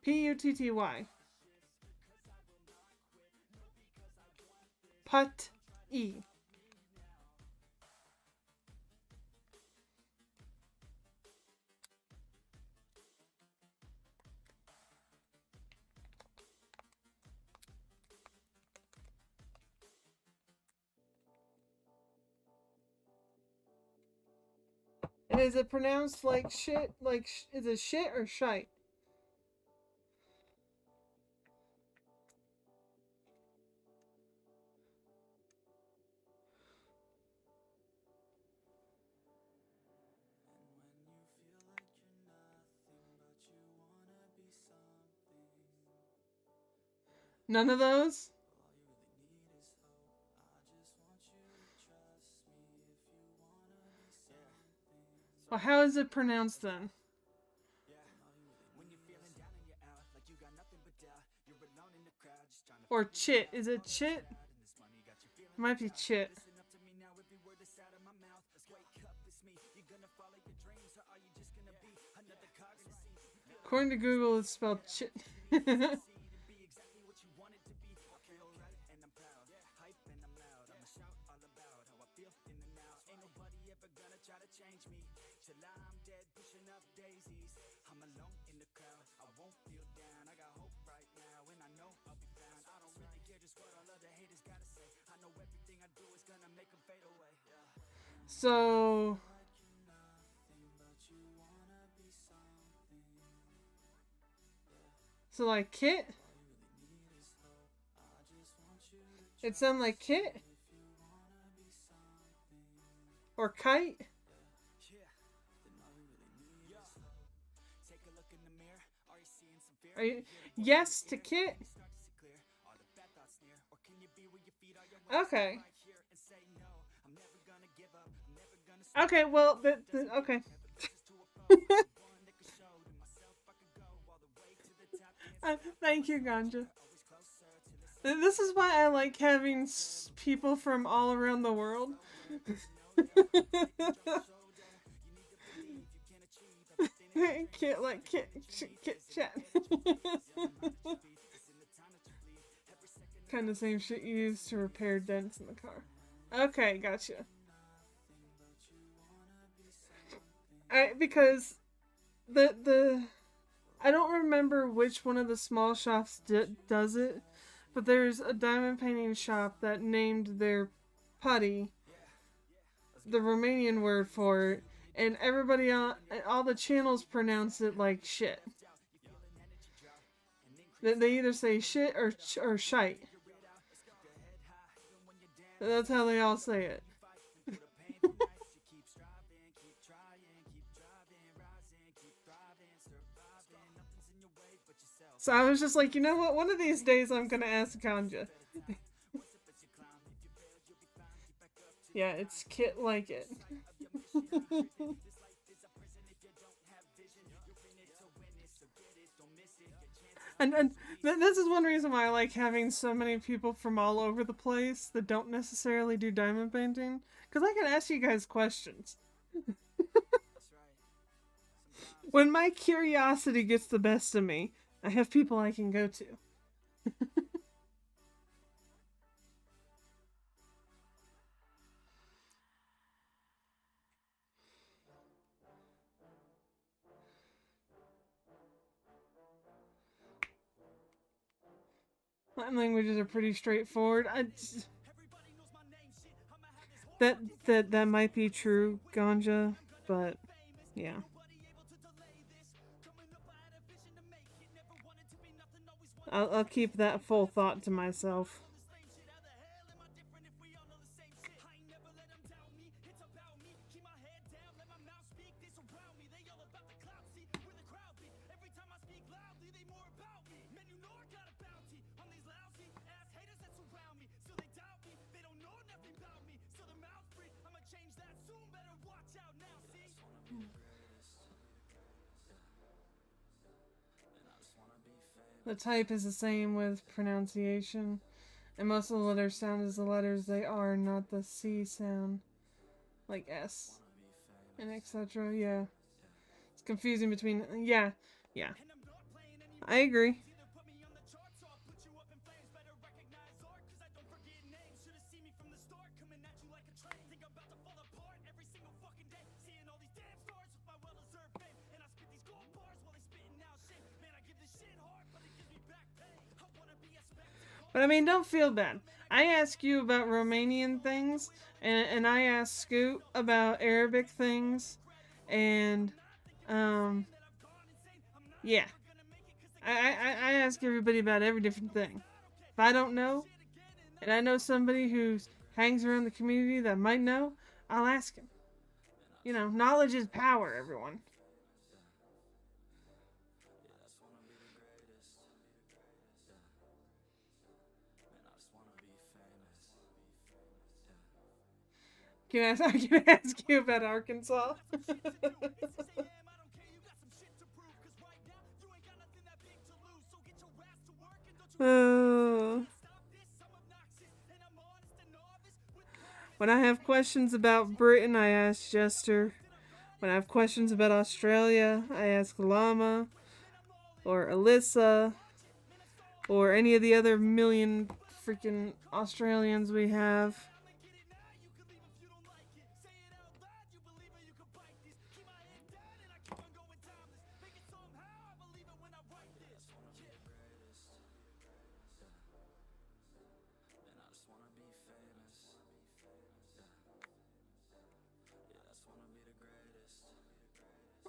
Putty. Put-E. And is it pronounced like shit? Like, is it shit or shite? None of those? Well, how is it pronounced then? Or chit. Is it chit? It might be chit. According to Google, it's spelled chit. So like kit? It sound like kit? Or kite? Are you yes to kit? Okay. Okay, well, okay. Thank you, Ganja. This is why I like having people from all around the world. Kit like kit chat. Kind of same shit you use to repair dents in the car. Okay, gotcha. Because the I don't remember which one of the small shops does it, but there's a diamond painting shop that named their putty the Romanian word for it, and everybody on all the channels pronounce it like shit. They either say shit or shite. That's how they all say it. So I was just like, you know what? One of these days I'm gonna ask Ganja. Yeah, it's Kit like it. and this is one reason why I like having so many people from all over the place that don't necessarily do diamond painting. Because I can ask you guys questions. When my curiosity gets the best of me, I have people I can go to. Latin languages are pretty straightforward. That might be true, Ganja, but yeah. I'll keep that full thought to myself. The type is the same with pronunciation, and most of the letters sound as the letters they are, not the C sound, like S, and etc. Yeah, it's confusing between yeah. I agree. But I mean, don't feel bad. I ask you about Romanian things, and I ask Scoot about Arabic things, and yeah, I ask everybody about every different thing. If I don't know, and I know somebody who hangs around the community that might know, I'll ask him. You know, knowledge is power, everyone. I can ask you about Arkansas? Oh. When I have questions about Britain, I ask Jester. When I have questions about Australia, I ask Llama or Alyssa or any of the other million freaking Australians we have.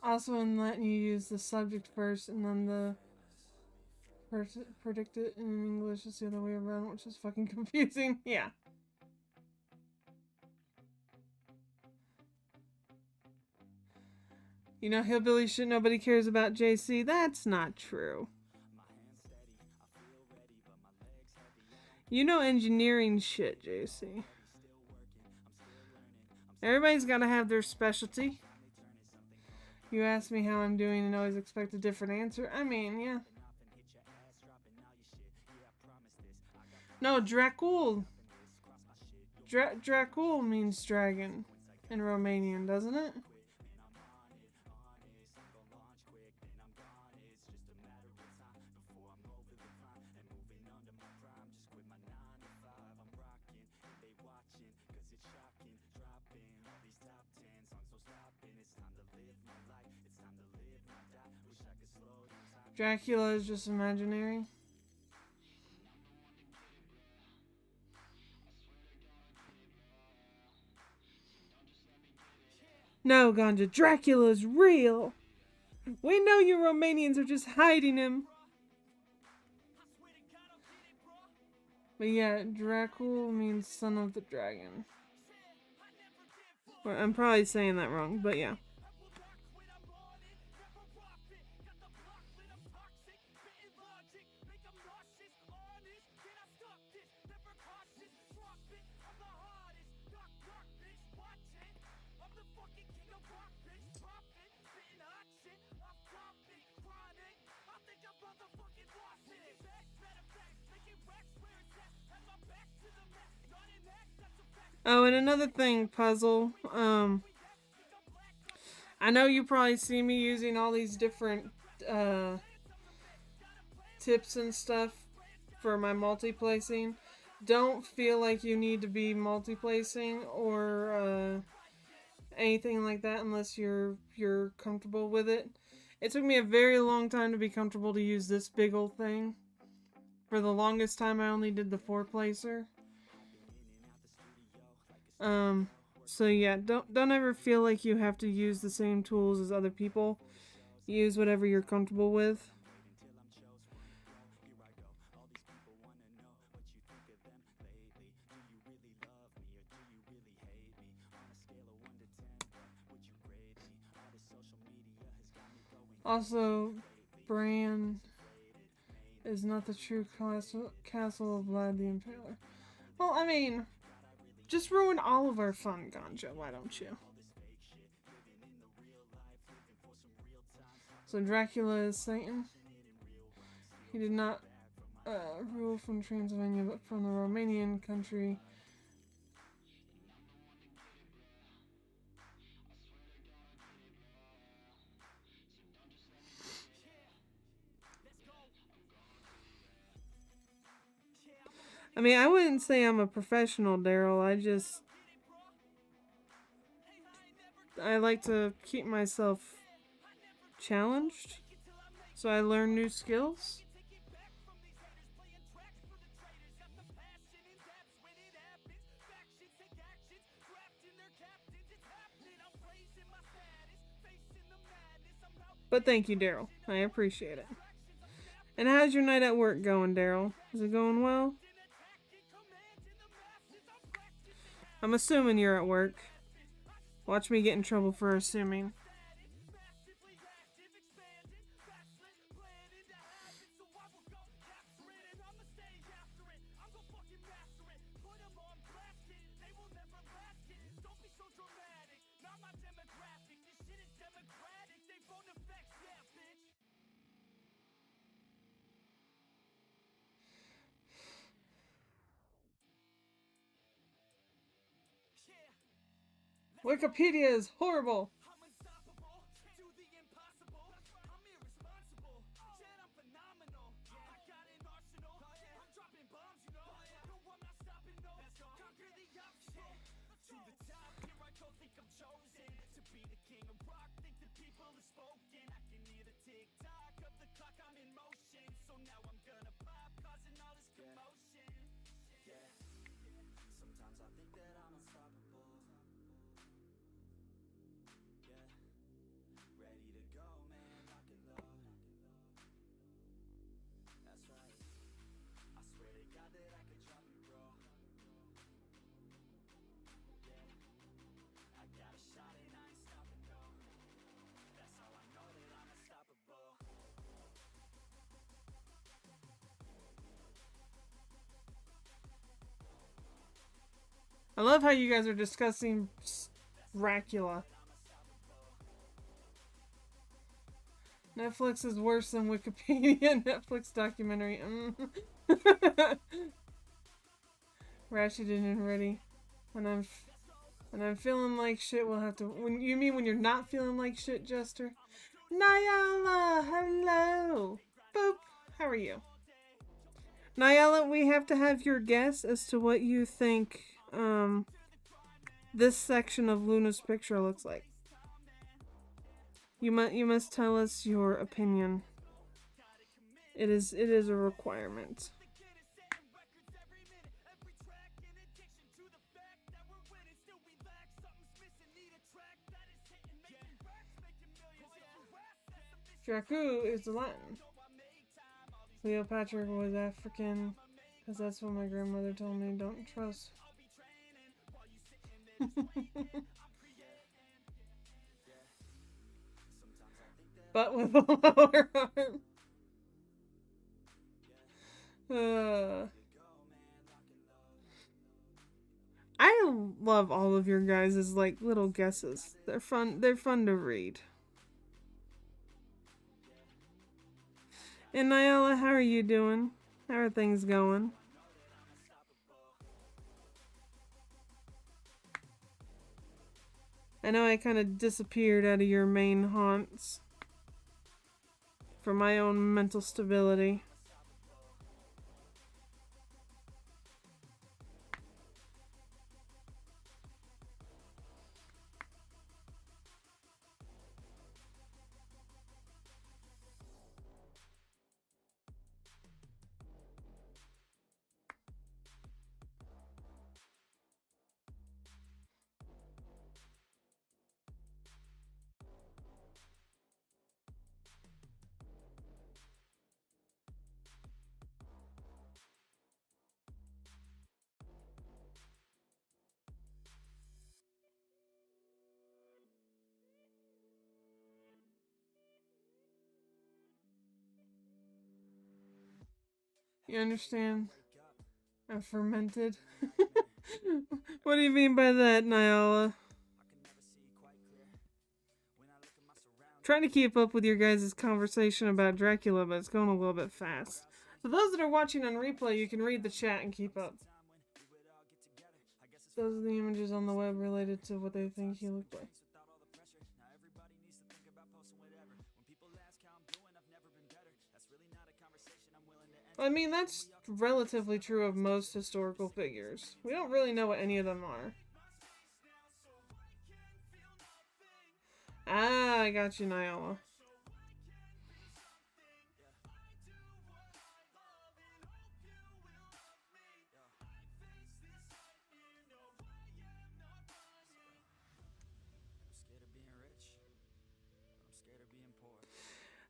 Also, in letting you use the subject first and then the predict it in English is the other way around, which is fucking confusing. Yeah. You know, hillbilly shit, nobody cares about JC. That's not true. You know engineering shit, JC. Everybody's gotta have their specialty. You ask me how I'm doing and always expect a different answer. I mean, yeah. No, Dracul. Dracul means dragon in Romanian, doesn't it? Dracula is just imaginary. No, Ganja, Dracula's real. We know you Romanians are just hiding him. But yeah, Dracul means son of the dragon. Well, I'm probably saying that wrong, but yeah. Oh, and another thing, Puzzle. I know you probably see me using all these different tips and stuff for my multi-placing. Don't feel like you need to be multi-placing or anything like that unless you're comfortable with it. It took me a very long time to be comfortable to use this big old thing. For the longest time, I only did the 4-placer. So yeah, don't ever feel like you have to use the same tools as other people. Use whatever you're comfortable with. Also, Bran is not the true castle of Vlad the Impaler. Well, I mean, just ruin all of our fun, Ganja, why don't you? So Dracula is Satan. He did not rule from Transylvania, but from the Romanian country. I mean, I wouldn't say I'm a professional, Daryl. I like to keep myself challenged, so I learn new skills. But thank you, Daryl. I appreciate it. And how's your night at work going, Daryl? Is it going well? I'm assuming you're at work. Watch me get in trouble for assuming. Wikipedia is horrible. I love how you guys are discussing Dracula. Netflix is worse than Wikipedia. Netflix documentary. Rashid and ready. When I'm feeling like shit, we'll have to. When you mean when you're not feeling like shit, Jester? Nyala, hello. Boop. How are you? Nyala, we have to have your guess as to what you think this section of Luna's picture looks like. You must tell us your opinion. It is a requirement. Dracu is Latin. Cleopatra was African, because that's what my grandmother told me. Don't trust. But with a lower arm. I love all of your guys' like little guesses. They're fun to read. And Nyala, how are you doing? How are things going? I know I kind of disappeared out of your main haunts for my own mental stability. You understand? I'm fermented. What do you mean by that, Nyala? Trying to keep up with your guys' conversation about Dracula, but it's going a little bit fast. So those that are watching on replay, you can read the chat and keep up. Those are the images on the web related to what they think he looked like. I mean, that's relatively true of most historical figures. We don't really know what any of them are. Ah, I got you, Nyala.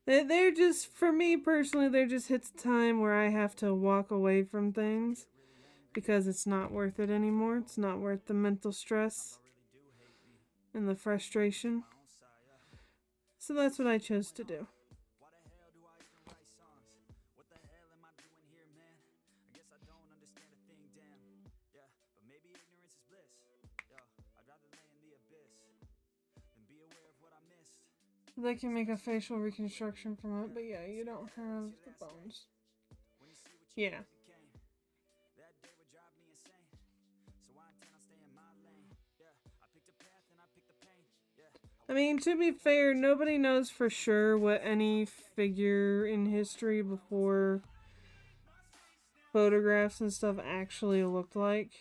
They're just, for me personally, there just hits a time where I have to walk away from things because it's not worth it anymore. It's not worth the mental stress and the frustration. So that's what I chose to do. They can make a facial reconstruction from it, but yeah, you don't have the bones. Yeah. I mean, to be fair, nobody knows for sure what any figure in history before photographs and stuff actually looked like.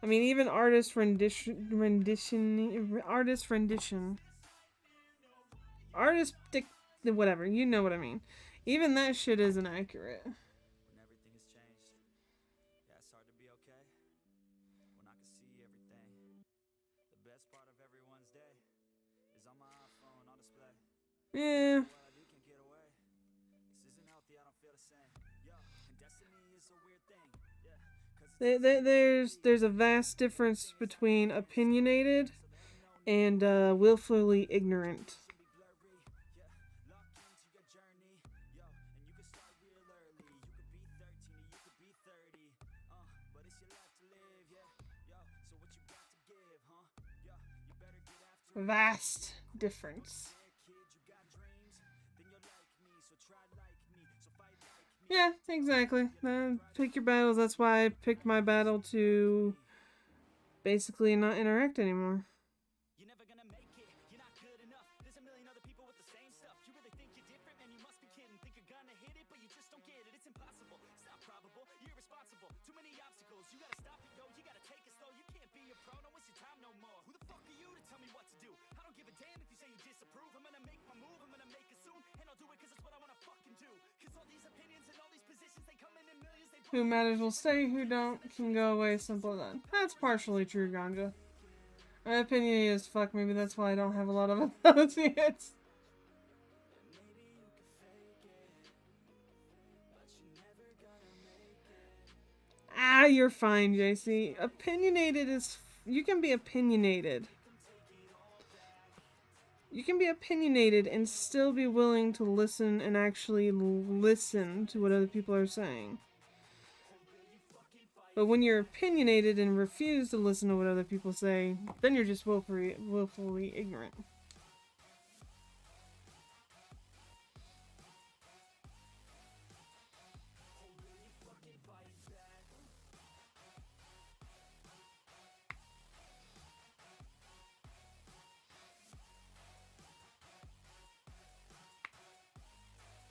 I mean, even artist rendition, whatever, you know what I mean. Even that shit isn't accurate. Yeah. There's a vast difference between opinionated and willfully ignorant. Vast difference. Yeah, exactly. Pick your battles. That's why I picked my battle to basically not interact anymore. You're never gonna make it. You're not good enough. There's a million other people with the same stuff. You really think you're different, man? You must be kidding. Think you're gonna hit it, but you just don't get it. It's impossible. It's not probable. You're irresponsible. Too many obstacles. You gotta stop it, yo. You gotta take it slow. You can't be a pro. Don't waste your time no more. Who the fuck are you to tell me what to do? I don't give a damn if you say you disapprove. I'm gonna make my move. I'm gonna make it soon, and I'll do it because it's what I wanna fucking do. Because all these opinions and all these positions, they come in millions. Who matters will stay. Who don't can go away. Simple as that. That's partially true, Ganja. My opinion is fuck. Maybe that's why I don't have a lot of associates. Ah, you're fine, JC. Opinionated is... You can be opinionated. You can be opinionated and still be willing to listen and actually listen to what other people are saying. But when you're opinionated and refuse to listen to what other people say, then you're just willfully ignorant.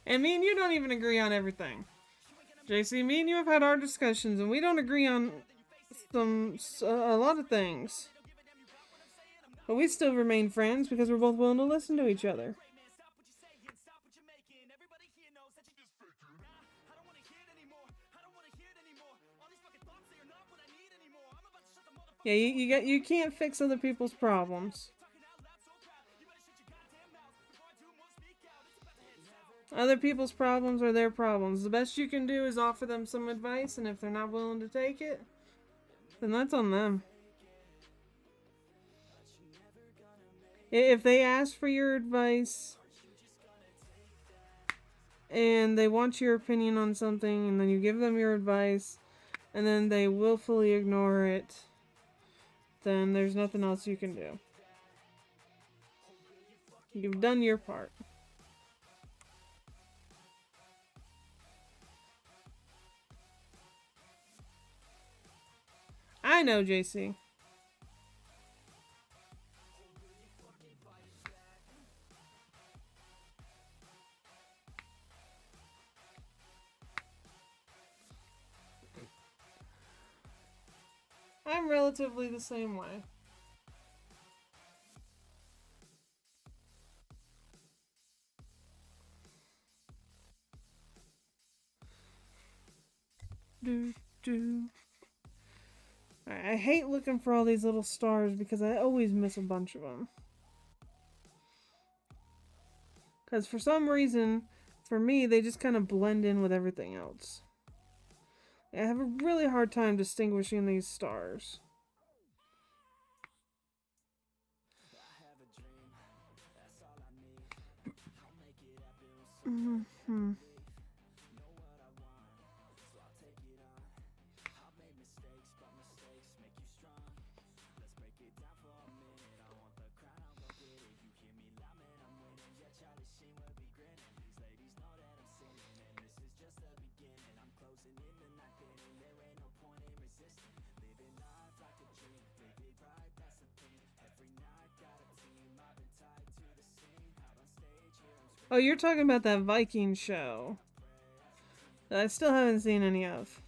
And me and you don't even agree on everything. JC, me and you have had our discussions, and we don't agree on a lot of things. But we still remain friends because we're both willing to listen to each other. Yeah, you can't fix other people's problems. Other people's problems are their problems. The best you can do is offer them some advice, and if they're not willing to take it, then that's on them. If they ask for your advice and they want your opinion on something, and then you give them your advice, and then they willfully ignore it, then there's nothing else you can do. You've done your part. I know, JC. I'm relatively the same way. Do, do. I hate looking for all these little stars because I always miss a bunch of them. Because for some reason, for me, they just kind of blend in with everything else. I have a really hard time distinguishing these stars. Mm-hmm. Oh, you're talking about that Viking show that I still haven't seen any of.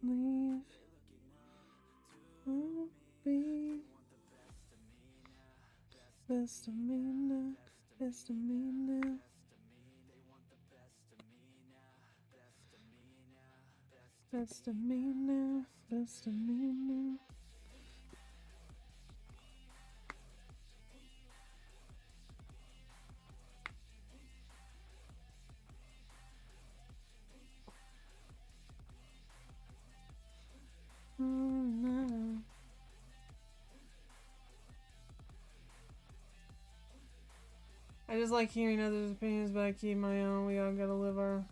Leave. Be best of me now, best of me now. Best of me now, best of me now. Oh, no. I just like hearing others' opinions, but I keep my own. We all gotta live our...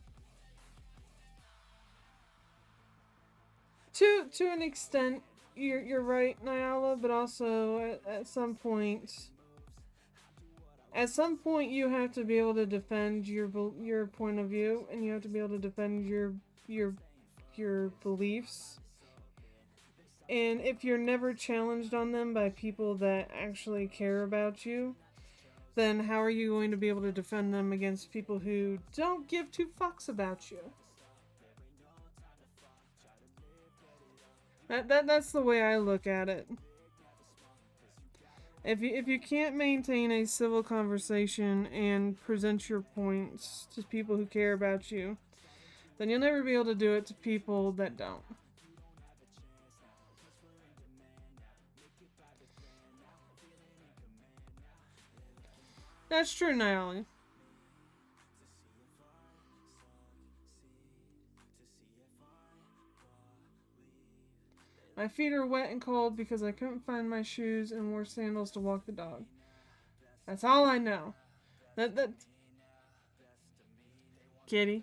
To an extent, you're right, Nyala, but also at some point... At some point, you have to be able to defend your point of view, and you have to be able to defend your beliefs. And if you're never challenged on them by people that actually care about you, then how are you going to be able to defend them against people who don't give two fucks about you? That's the way I look at it. If you can't maintain a civil conversation and present your points to people who care about you, then you'll never be able to do it to people that don't. That's true, Naomi. My feet are wet and cold because I couldn't find my shoes and wore sandals to walk the dog. That's all I know. That Kitty.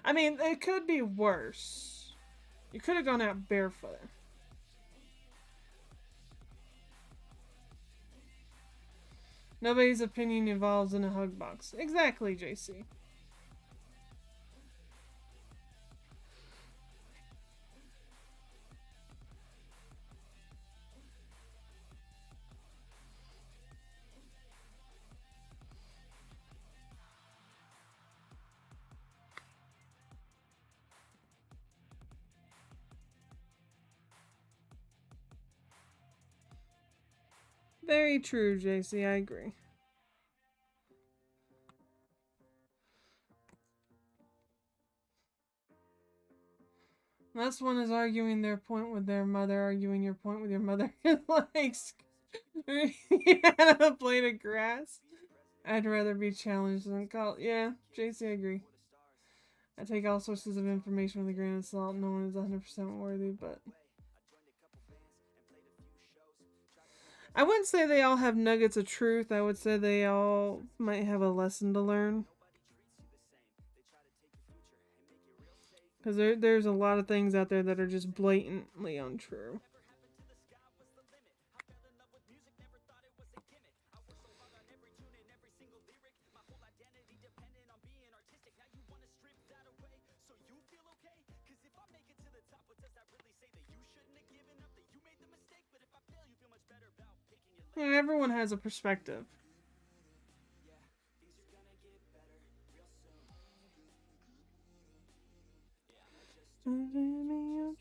I mean, it could be worse. You could have gone out barefoot. Nobody's opinion evolves in a hug box. Exactly, JC. Very true, JC. I agree. This one is arguing their point with their mother, arguing your point with your mother. Like, a blade of grass. I'd rather be challenged than called. Yeah, JC, I agree. I take all sources of information with a grain of salt. No one is 100% worthy, but... I wouldn't say they all have nuggets of truth. I would say they all might have a lesson to learn. Because there's a lot of things out there that are just blatantly untrue. Everyone has a perspective.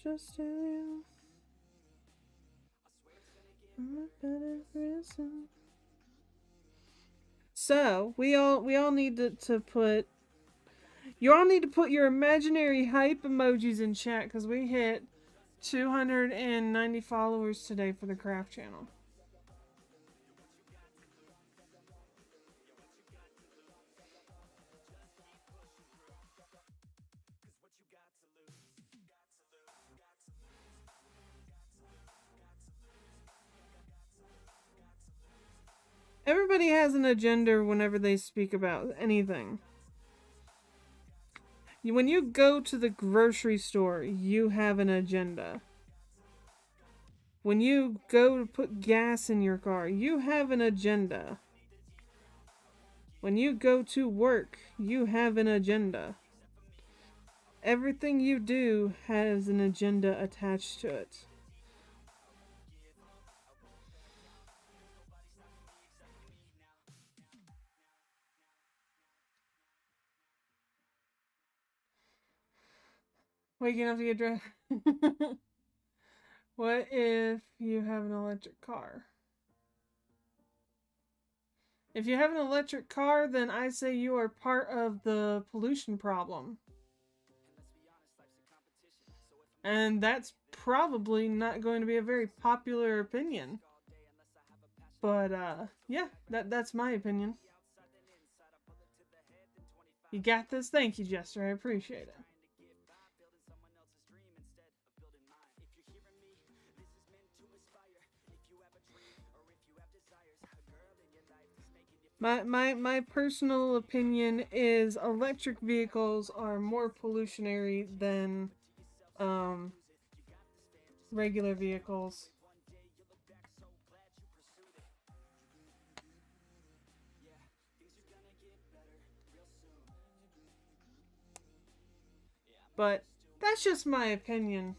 Just tell you. So we all need to put you all need to put your imaginary hype emojis in chat because we hit 290 followers today for the craft channel. Everybody has an agenda whenever they speak about anything. When you go to the grocery store, you have an agenda. When you go to put gas in your car, you have an agenda. When you go to work, you have an agenda. Everything you do has an agenda attached to it. Waking up to get dressed. What if you have an electric car? If you have an electric car, then I say you are part of the pollution problem. And that's probably not going to be a very popular opinion. But, yeah, that's my opinion. You got this? Thank you, Jester. I appreciate it. My personal opinion is electric vehicles are more pollutionary than regular vehicles. But that's just my opinion.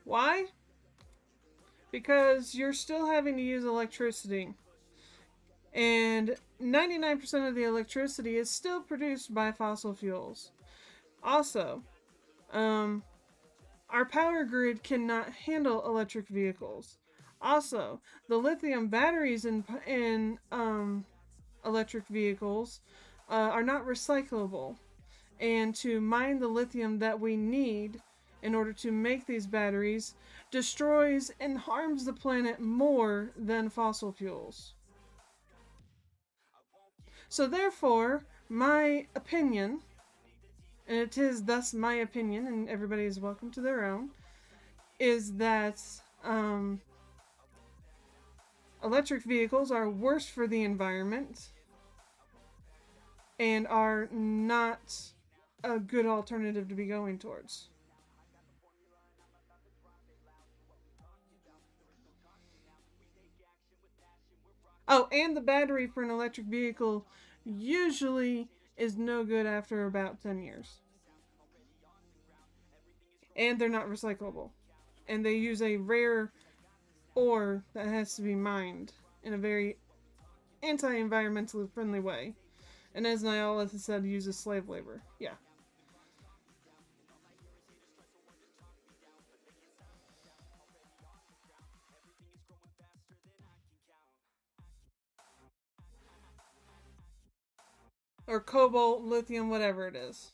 Why? Because you're still having to use electricity. And 99% of the electricity is still produced by fossil fuels. Also, our power grid cannot handle electric vehicles. Also, the lithium batteries in electric vehicles are not recyclable. And to mine the lithium that we need in order to make these batteries destroys and harms the planet more than fossil fuels. So therefore, my opinion, and it is thus my opinion, and everybody is welcome to their own, is that electric vehicles are worse for the environment and are not a good alternative to be going towards. Oh, and the battery for an electric vehicle usually is no good after about 10 years. And they're not recyclable. And they use a rare ore that has to be mined in a very anti-environmentally friendly way. And as Nyala has said, uses slave labor. Yeah. Or cobalt, lithium, whatever it is.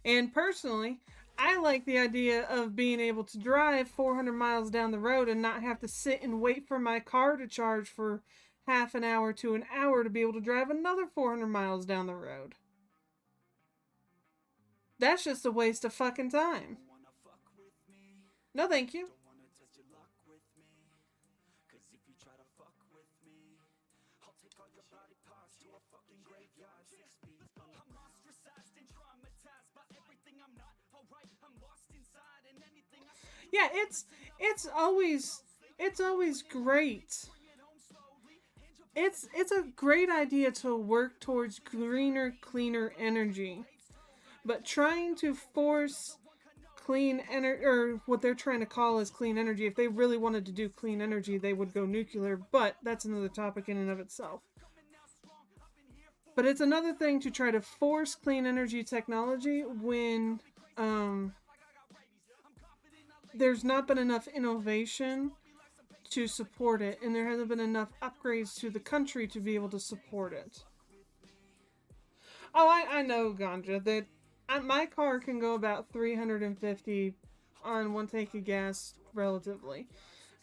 And personally, I like the idea of being able to drive 400 miles down the road and not have to sit and wait for my car to charge for half an hour to an hour to be able to drive another 400 miles down the road. That's just a waste of fucking time. No, thank you. Yeah, it's always great it's a great idea to work towards greener, cleaner energy, but trying to force clean energy, or what they're trying to call as clean energy, if they really wanted to do clean energy, they would go nuclear, but that's another topic in and of itself. But it's another thing to try to force clean energy technology when there's not been enough innovation to support it, and there hasn't been enough upgrades to the country to be able to support it. Oh, I know, Ganja, that my car can go about 350 on one tank of gas, relatively.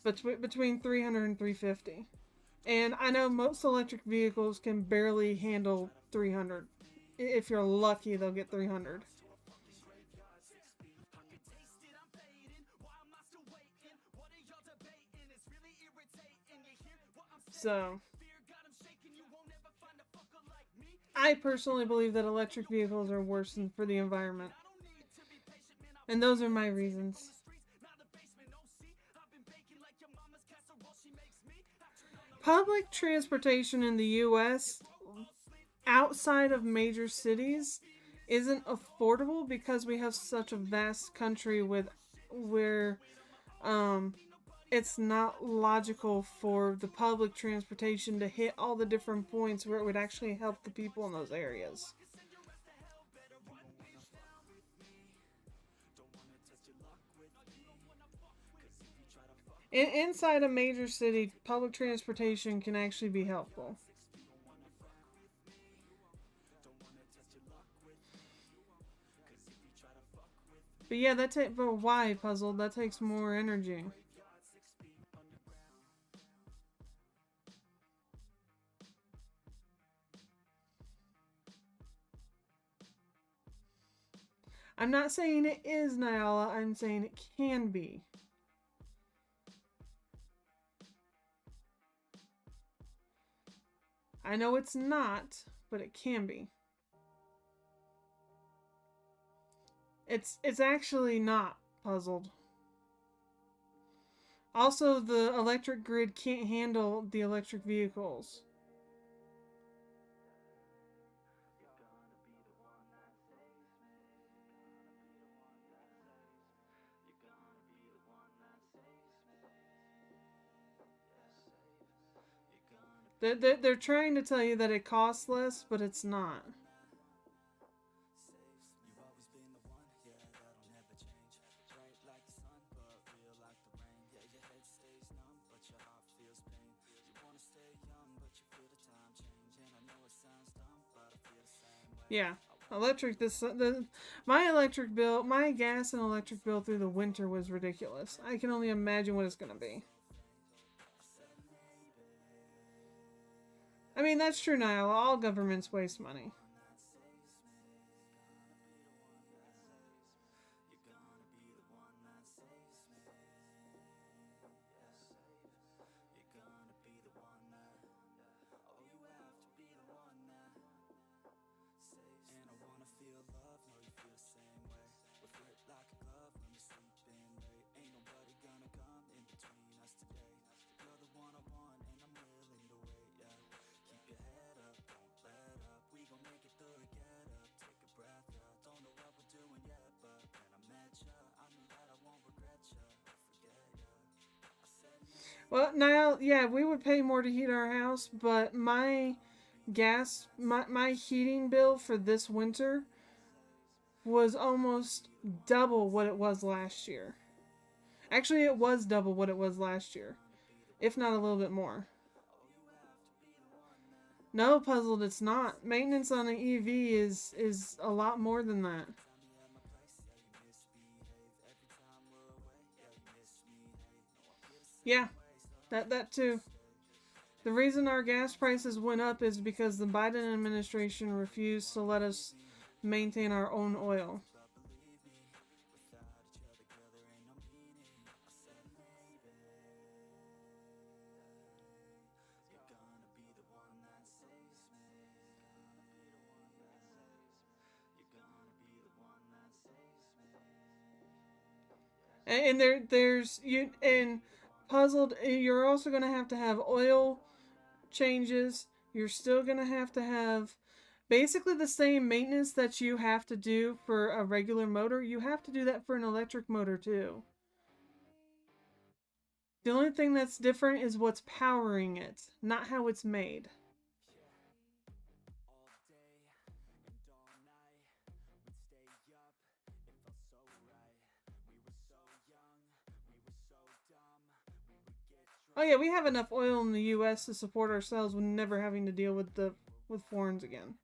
Between 300 and 350. And I know most electric vehicles can barely handle 300. If you're lucky, they'll get 300. So, I personally believe that electric vehicles are worse for the environment. And those are my reasons. Public transportation in the US outside of major cities isn't affordable because we have such a vast country where it's not logical for the public transportation to hit all the different points where it would actually help the people in those areas. Inside a major city, public transportation can actually be helpful. But yeah, but why, Puzzle? That takes more energy. I'm not saying it is, Nyala. I'm saying it can be. I know it's not, but it can be. It's actually not, Puzzled. Also, the electric grid can't handle the electric vehicles. They're trying to tell you that it costs less, but it's not. Yeah, my electric bill, my gas and electric bill through the winter was ridiculous. I can only imagine what it's gonna be. I mean, that's true, Niall. All governments waste money. Well, Niall, yeah, we would pay more to heat our house, but my heating bill for this winter was almost double what it was last year. Actually, it was double what it was last year, if not a little bit more. No, Puzzled, it's not. Maintenance on an EV is a lot more than that. Yeah, that too. The reason our gas prices went up is because the Biden administration refused to let us maintain our own oil. And there's you and Puzzled. You're also gonna have oil changes. You're still going to have basically the same maintenance that you have to do for a regular motor. You have to do that for an electric motor too. The only thing that's different is what's powering it, not how it's made. Oh yeah, we have enough oil in the U.S. to support ourselves with never having to deal with foreigns again.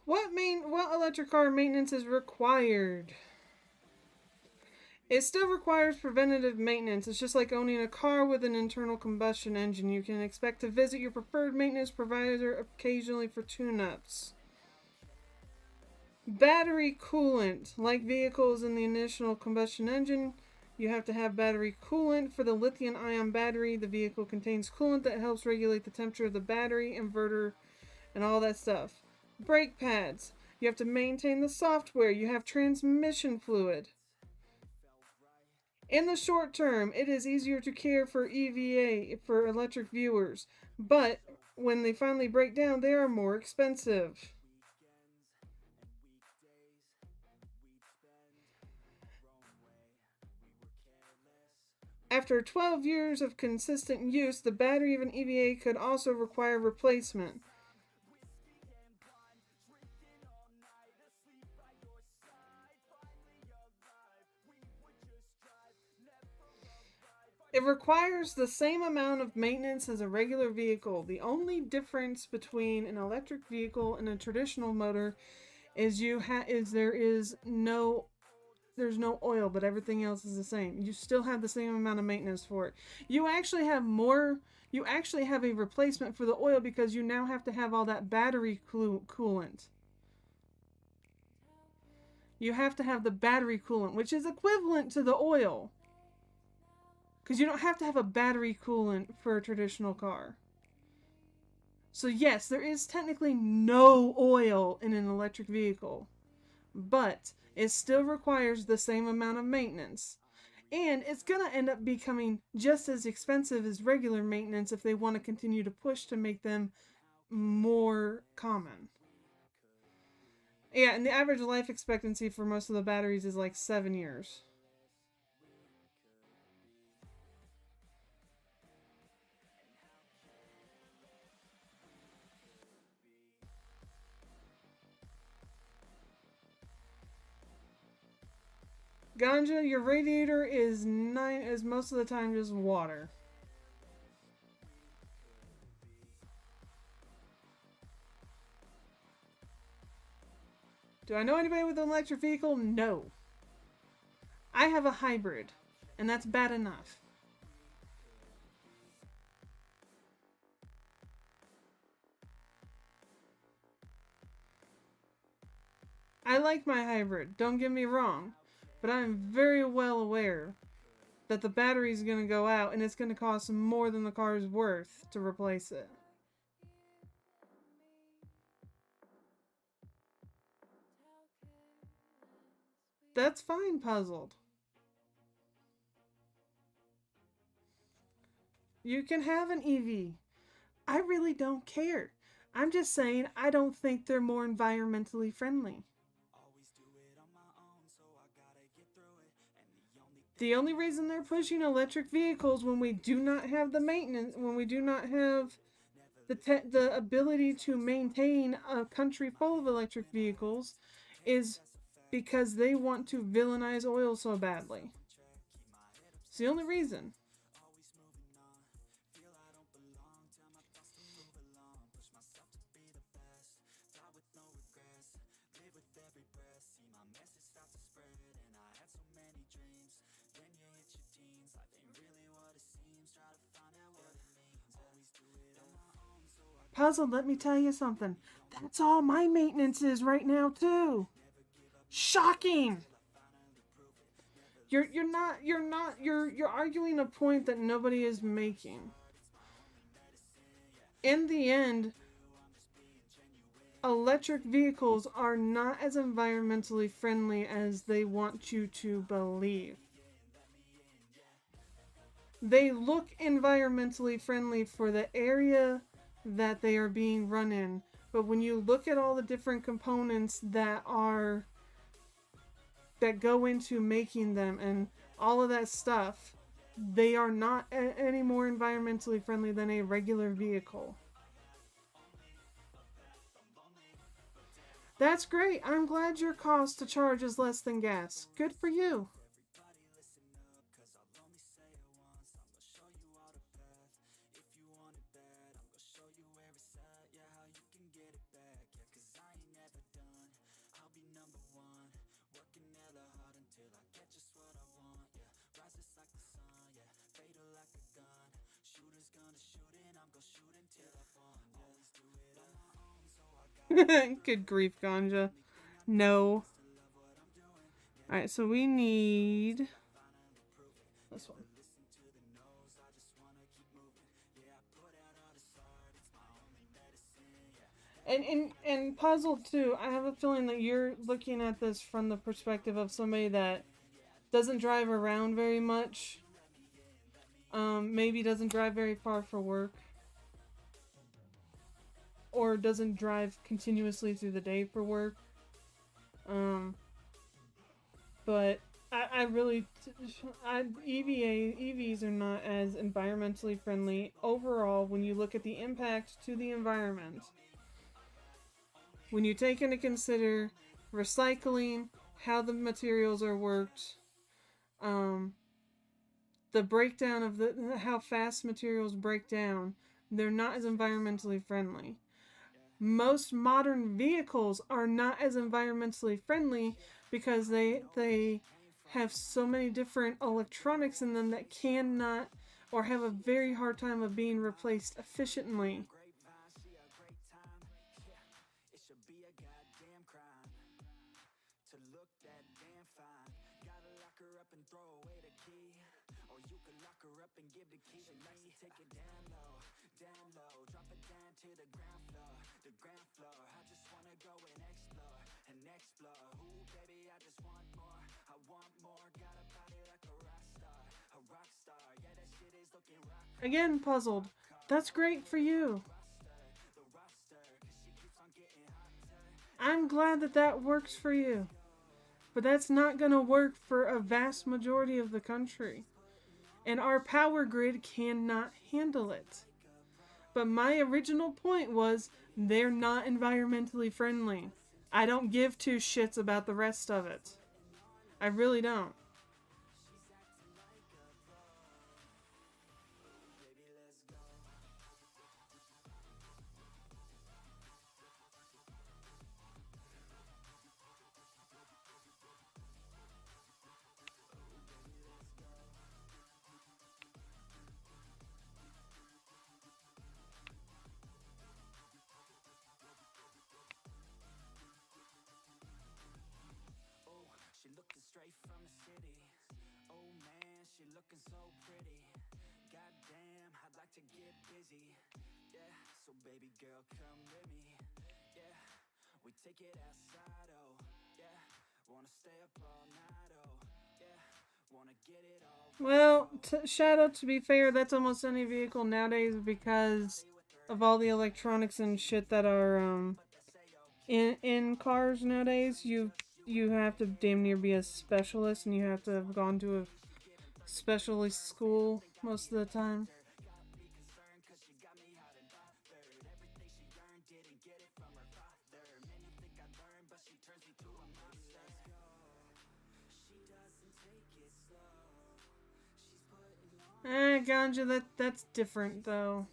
What electric car maintenance is required? It still requires preventative maintenance. It's just like owning a car with an internal combustion engine. You can expect to visit your preferred maintenance provider occasionally for tune-ups. Battery coolant. Like vehicles in the initial combustion engine, you have to have battery coolant. For the lithium-ion battery, the vehicle contains coolant that helps regulate the temperature of the battery, inverter, and all that stuff. Brake pads. You have to maintain the software. You have transmission fluid. In the short term, it is easier to care for EVA for electric viewers, but when they finally break down, they are more expensive. After 12 years of consistent use, the battery of an EVA could also require replacement. It requires the same amount of maintenance as a regular vehicle. The only difference between an electric vehicle and a traditional motor is there's no oil, but everything else is the same. You still have the same amount of maintenance for it. You actually have a replacement for the oil because you now have to have all that battery coolant. You have to have the battery coolant, which is equivalent to the oil. Because you don't have to have a battery coolant for a traditional car. So yes, there is technically no oil in an electric vehicle. But it still requires the same amount of maintenance. And it's going to end up becoming just as expensive as regular maintenance if they want to continue to push to make them more common. Yeah, and the average life expectancy for most of the batteries is like 7 years. Ganja, your radiator is most of the time just water. Do I know anybody with an electric vehicle? No. I have a hybrid, and that's bad enough. I like my hybrid, don't get me wrong, but I'm very well aware that the battery is going to go out and it's going to cost more than the car is worth to replace it. That's fine, Puzzled. You can have an EV. I really don't care. I'm just saying I don't think they're more environmentally friendly. The only reason they're pushing electric vehicles when we do not have the maintenance, when we do not have the ability to maintain a country full of electric vehicles, is because they want to villainize oil so badly. It's the only reason. Puzzle, let me tell you something. That's all my maintenance is right now too. Shocking. You're arguing a point that nobody is making. In the end, electric vehicles are not as environmentally friendly as they want you to believe. They look environmentally friendly for the area that they are being run in, but when you look at all the different components that go into making them and all of that stuff, they are not any more environmentally friendly than a regular vehicle. That's great. I'm glad your cost to charge is less than gas. Good for you. Good grief, Ganja. No. Alright, so we need this one. And Puzzle too, I have a feeling that you're looking at this from the perspective of somebody that doesn't drive around very much. Maybe doesn't drive very far for work. Or doesn't drive continuously through the day for work. But I really, EVs are not as environmentally friendly overall when you look at the impact to the environment. When you take into consider recycling, how the materials are worked, the breakdown of how fast materials break down, they're not as environmentally friendly. Most modern vehicles are not as environmentally friendly because they have so many different electronics in them that cannot or have a very hard time of being replaced efficiently. Again, puzzled. That's great for you. I'm glad that that works for you. But that's not going to work for a vast majority of the country. And our power grid cannot handle it. But my original point was they're not environmentally friendly. I don't give two shits about the rest of it. I really don't. Well, Shadow, to be fair, that's almost any vehicle nowadays because of all the electronics and shit that are in cars nowadays. You have to damn near be a specialist, and you have to have gone to a specialist school most of the time. Ganja, that's different though.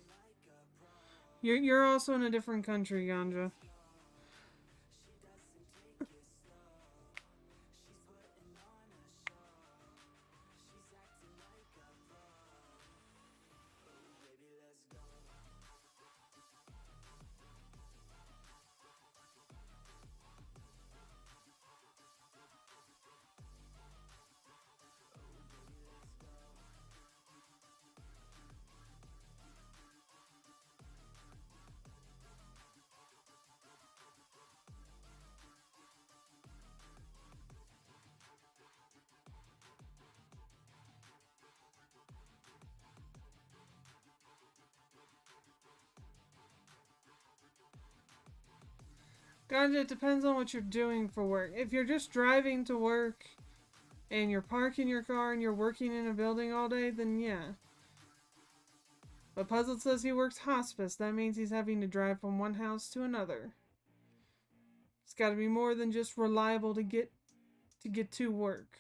You're also in a different country, Ganja. Ganja, it depends on what you're doing for work. If you're just driving to work and you're parking your car and you're working in a building all day, then yeah. But Puzzle says he works hospice. That means he's having to drive from one house to another. It's got to be more than just reliable to get to work.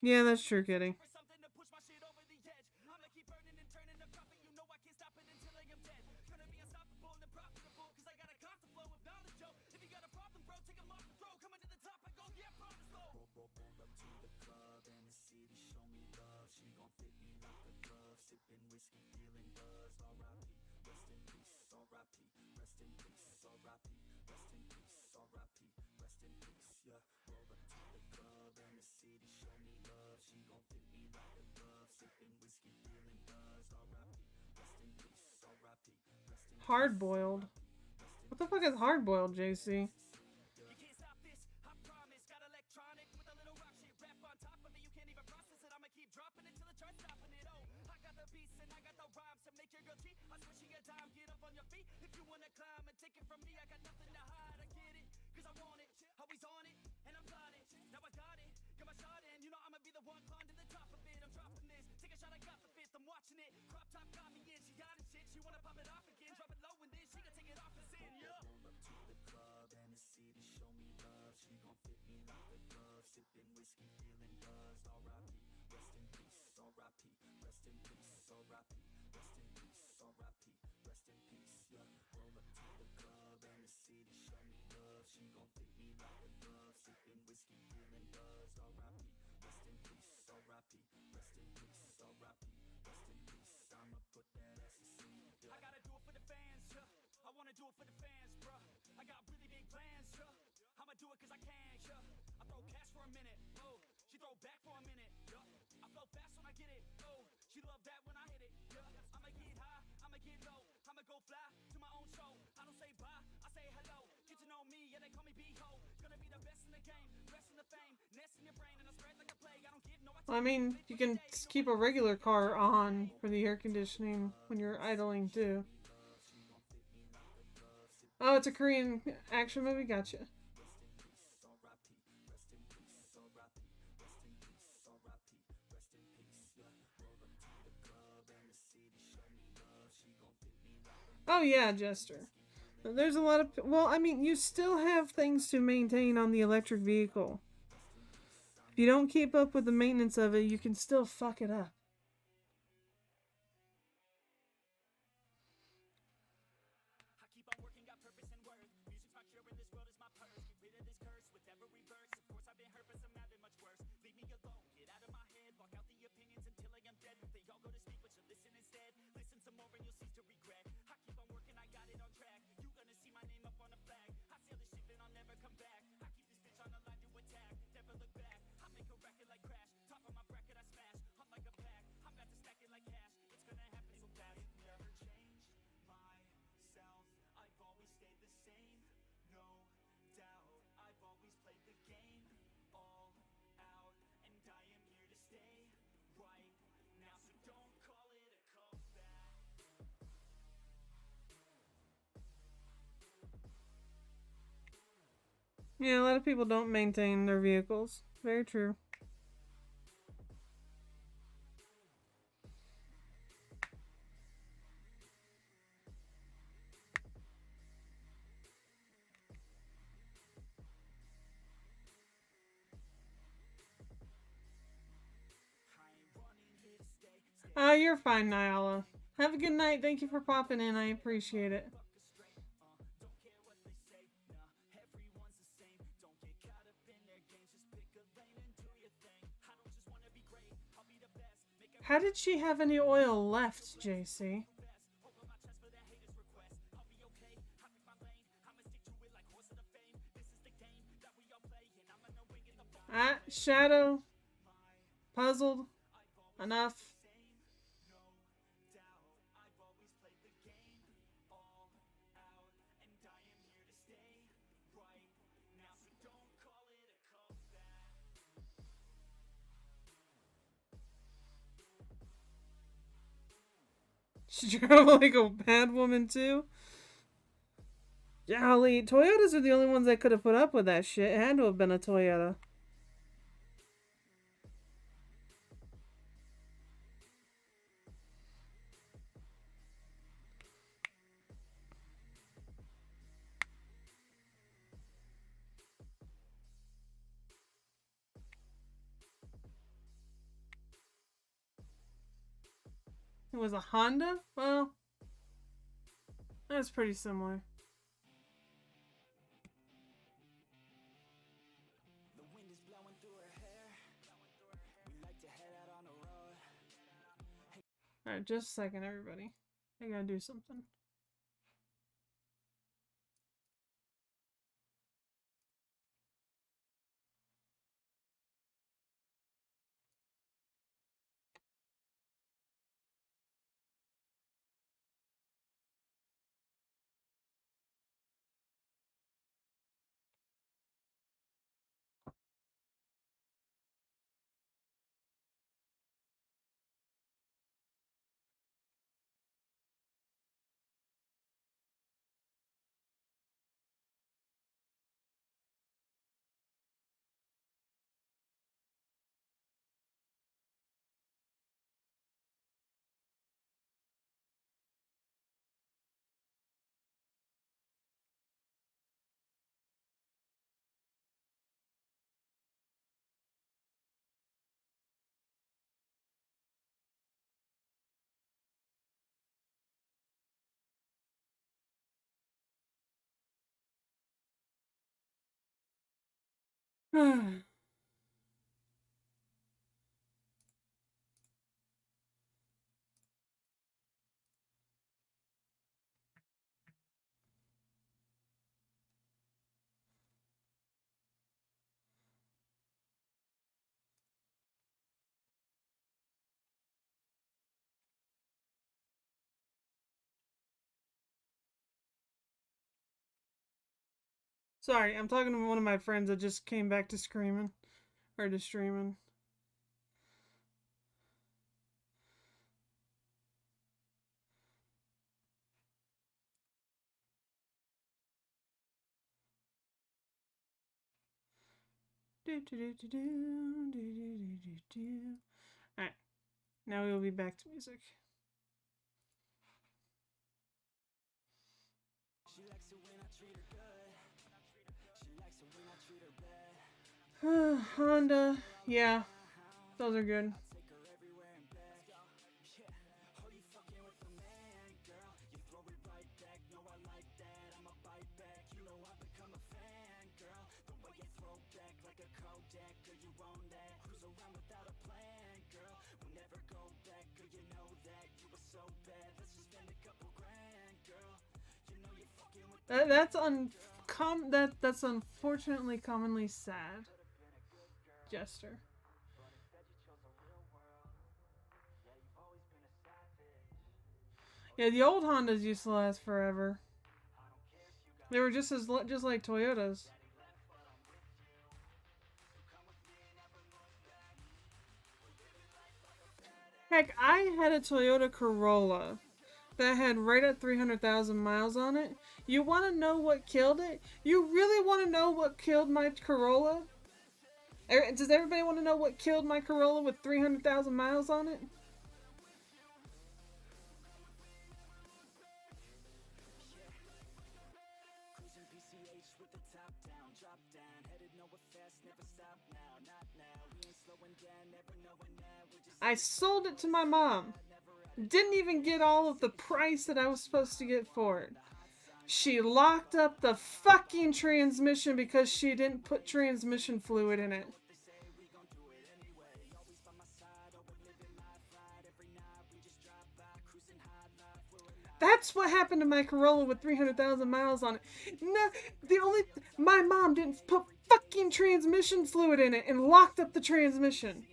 Yeah, that's true, Kitty. Hard boiled. What the fuck is hard boiled, JC? I mean, you can keep a regular car on for the air conditioning when you're idling too. Oh, it's a Korean action movie? Gotcha. Oh yeah, Jester. There's a lot of... Well, I mean, you still have things to maintain on the electric vehicle. If you don't keep up with the maintenance of it, you can still fuck it up. Yeah, a lot of people don't maintain their vehicles. Very true. Oh, you're fine, Nyala. Have a good night. Thank you for popping in. I appreciate it. How did she have any oil left, JC? Ah, Shadow. Puzzled. Enough. She drove like a bad woman too. Golly, Toyotas are the only ones that could have put up with that shit. It had to have been a Toyota. It was a Honda? Well, that's pretty similar. Alright, just a second, everybody. I gotta do something. Sorry, I'm talking to one of my friends that just came back to screaming. Or to streaming. Alright, now we will be back to music. Honda, yeah, those are good. That's unfortunately commonly sad. Jester. Yeah, the old Hondas used to last forever. They were just like Toyotas. Heck, I had a Toyota Corolla that had right at 300,000 miles on it. You want to know what killed it? You really want to know what killed my Corolla? Does everybody want to know what killed my Corolla with 300,000 miles on it? I sold it to my mom. Didn't even get all of the price that I was supposed to get for it. She locked up the fucking transmission because she didn't put transmission fluid in it. That's what happened to my Corolla with 300,000 miles on it. No, my mom didn't put fucking transmission fluid in it and locked up the transmission.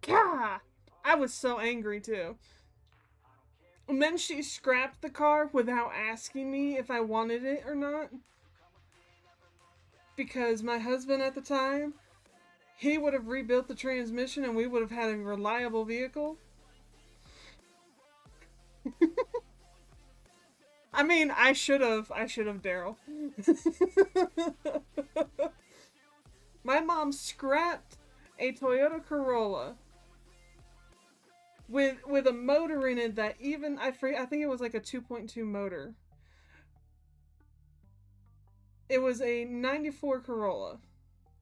God, I was so angry too. And then she scrapped the car without asking me if I wanted it or not. Because my husband at the time, he would have rebuilt the transmission and we would have had a reliable vehicle. I mean, I should have, Daryl. My mom scrapped a Toyota Corolla with a motor in it that even I think it was like a 2.2 motor. It was a 94 Corolla.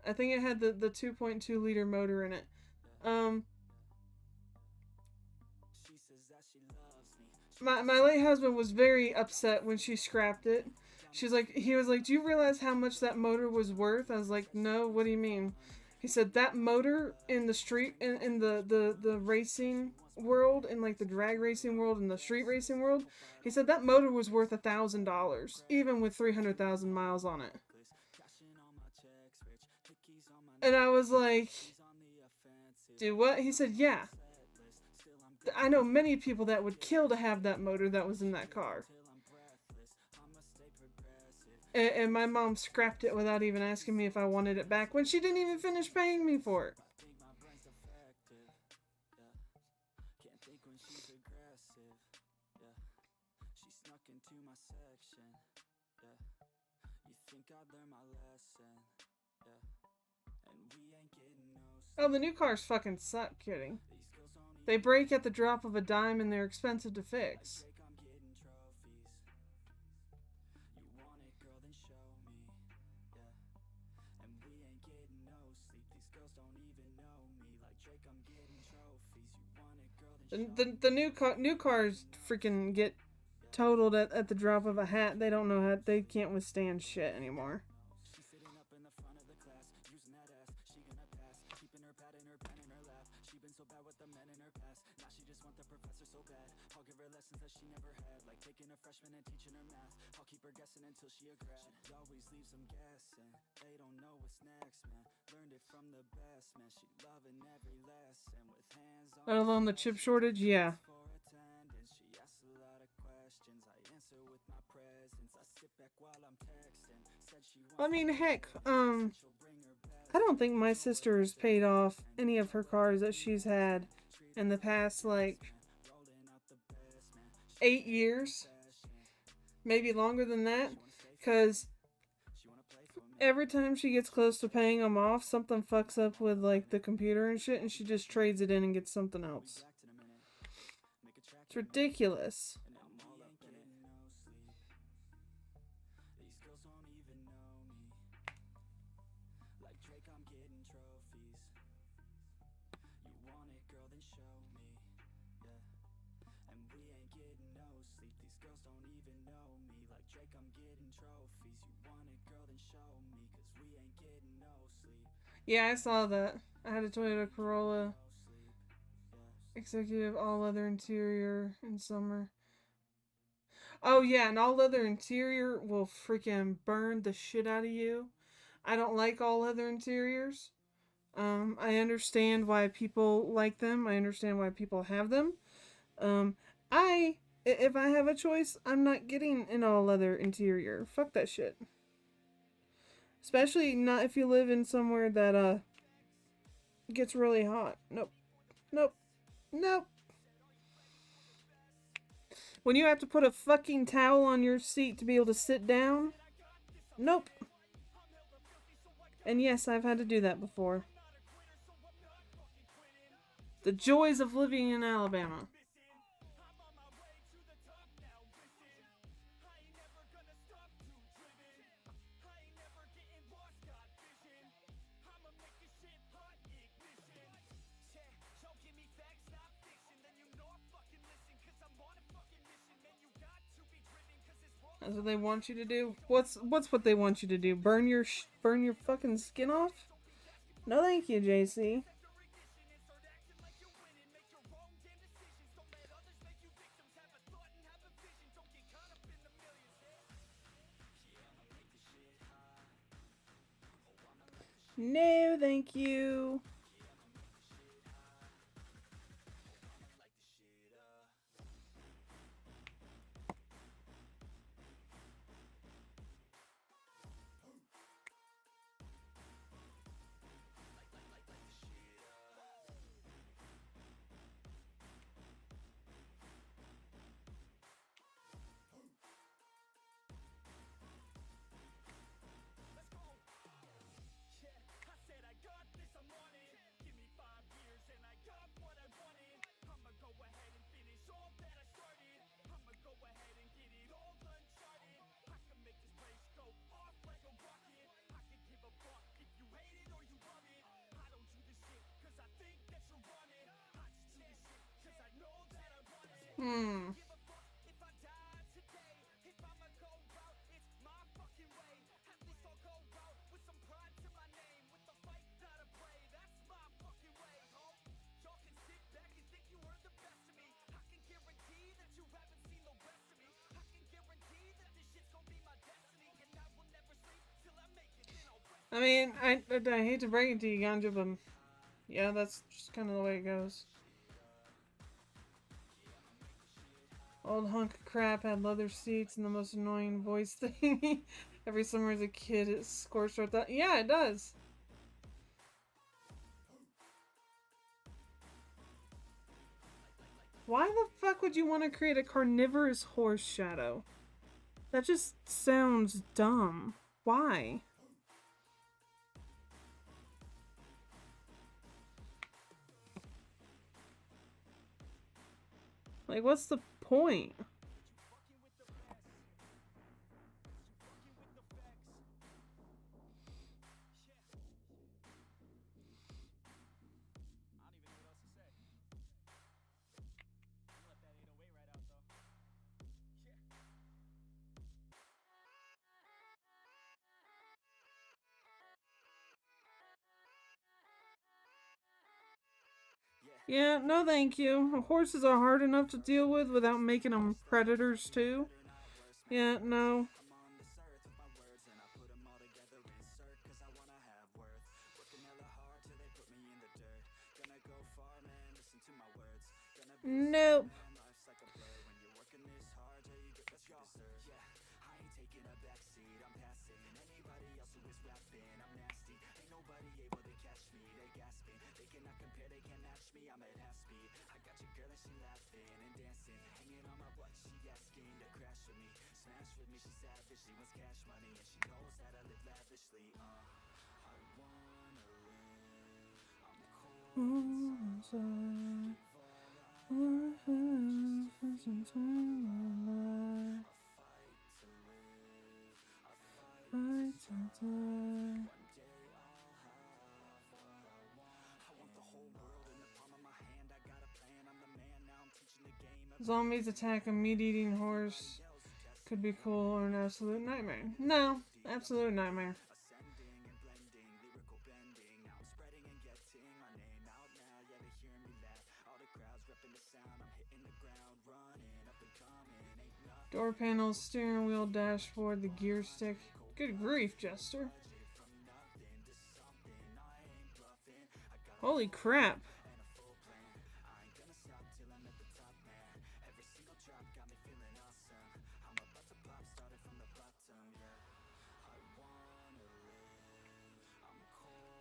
I think it had the 2.2 liter motor in it. My late husband was very upset when she scrapped it. He was like, "Do you realize how much that motor was worth?" I was like, "No, what do you mean?" He said that motor in the street, in the racing world, in like the drag racing world and the street racing world, he said that motor was worth $1,000, even with 300,000 miles on it. And I was like, "Do what?" He said, "Yeah. I know many people that would kill to have that motor that was in that car." And my mom scrapped it without even asking me if I wanted it back when she didn't even finish paying me for it. Oh, the new cars fucking suck, kidding. They break at the drop of a dime and they're expensive to fix. The new cars freaking get totaled at the drop of a hat. They don't know how, they can't withstand shit anymore. Let alone the chip shortage, yeah. I mean, heck, I don't think my sister has paid off any of her cars that she's had in the past, like, 8 years. Maybe longer than that. Because every time she gets close to paying them off, something fucks up with, like, the computer and shit, and she just trades it in and gets something else. It's ridiculous. Yeah, I saw that. I had a Toyota Corolla executive all leather interior in summer. Oh yeah, an all leather interior will freaking burn the shit out of you. I don't like all leather interiors. I understand why people like them. I understand why people have them. I If I have a choice, I'm not getting an all leather interior. Fuck that shit. Especially not if you live in somewhere that gets really hot. Nope. Nope. Nope. When you have to put a fucking towel on your seat to be able to sit down. Nope. And yes, I've had to do that before. The joys of living in Alabama. That's what they want you to do. What's what they want you to do? Burn your fucking skin off? No, thank you, JC. No, thank you. I mean, I hate to break it to you, Ganja, but yeah, that's just kind of the way it goes. Old hunk of crap had leather seats and the most annoying voice thing. Every summer as a kid, it scorched right that. Yeah, it does. Why the fuck would you want to create a carnivorous horse shadow? That just sounds dumb. Why? Like, what's the point? Yeah, no thank you. Horses are hard enough to deal with without making them predators too. Yeah, no. Nope. Zombies attack a meat-eating horse. Could be cool or an absolute nightmare. No, absolute nightmare. Door panels, steering wheel, dashboard, the gear stick. Good grief, Jester. Holy crap.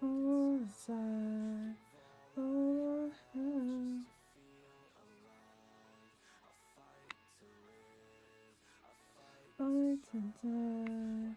Odysee, fight to die.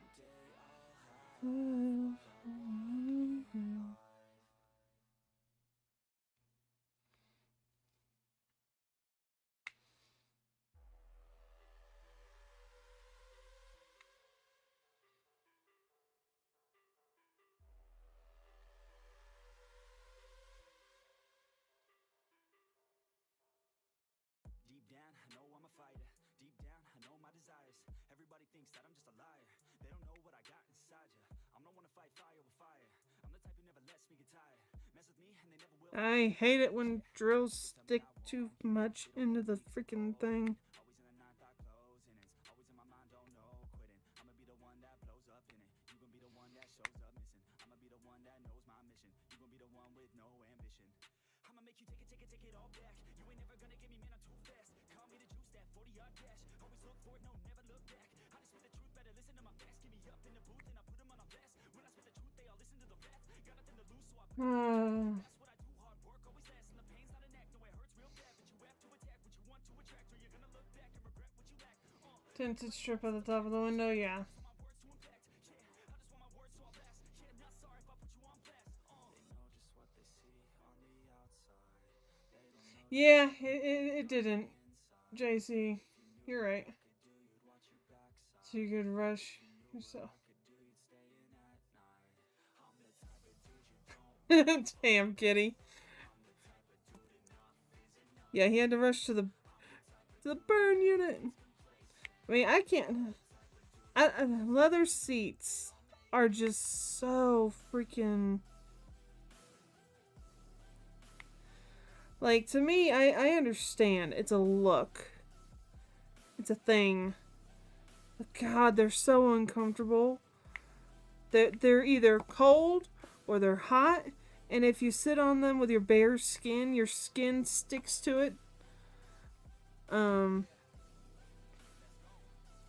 Deep down, I know I'm a fighter. Deep down, I know my desires. Everybody thinks that I'm just a liar. They don't know what I got inside ya. I'm the one to fight fire with fire. I'm the type who never lets me get tired. Mess with me and they never will. I hate it when drills stick too much into the freaking thing. Always in the ninth, I close, and it's always in my mind, don't know quitting. I'ma be the one that blows up in it. You gon' be the one that shows up missing. I'ma be the one that knows my mission. You gon' be the one with no ambition. I'ma make you take it all back. You ain't never gonna get me, man, I'm too fast. Call me the juice, that 40-yard dash. Always look forward, no, never look back. I just spit the truth, better listen to my facts. Get me up in the booth and I put them on a blast. When I spit the truth, they all listen to the rap. Got nothing to lose, so I put that's what I do, hard work always lasts. And the pain's not an act, no, it hurts real bad. But you have to attack what you want to attract, or you're gonna look back and regret what you lack. Tinted strip at the top of the window, yeah. Yeah, it didn't. JC, you're right. So you could rush yourself. Damn, kitty. Yeah, he had to rush to the burn unit. I mean, I can't. Leather seats are just so freaking. Like, to me, I understand. It's a look. It's a thing. But God, they're so uncomfortable. They're either cold or they're hot. And if you sit on them with your bare skin, your skin sticks to it.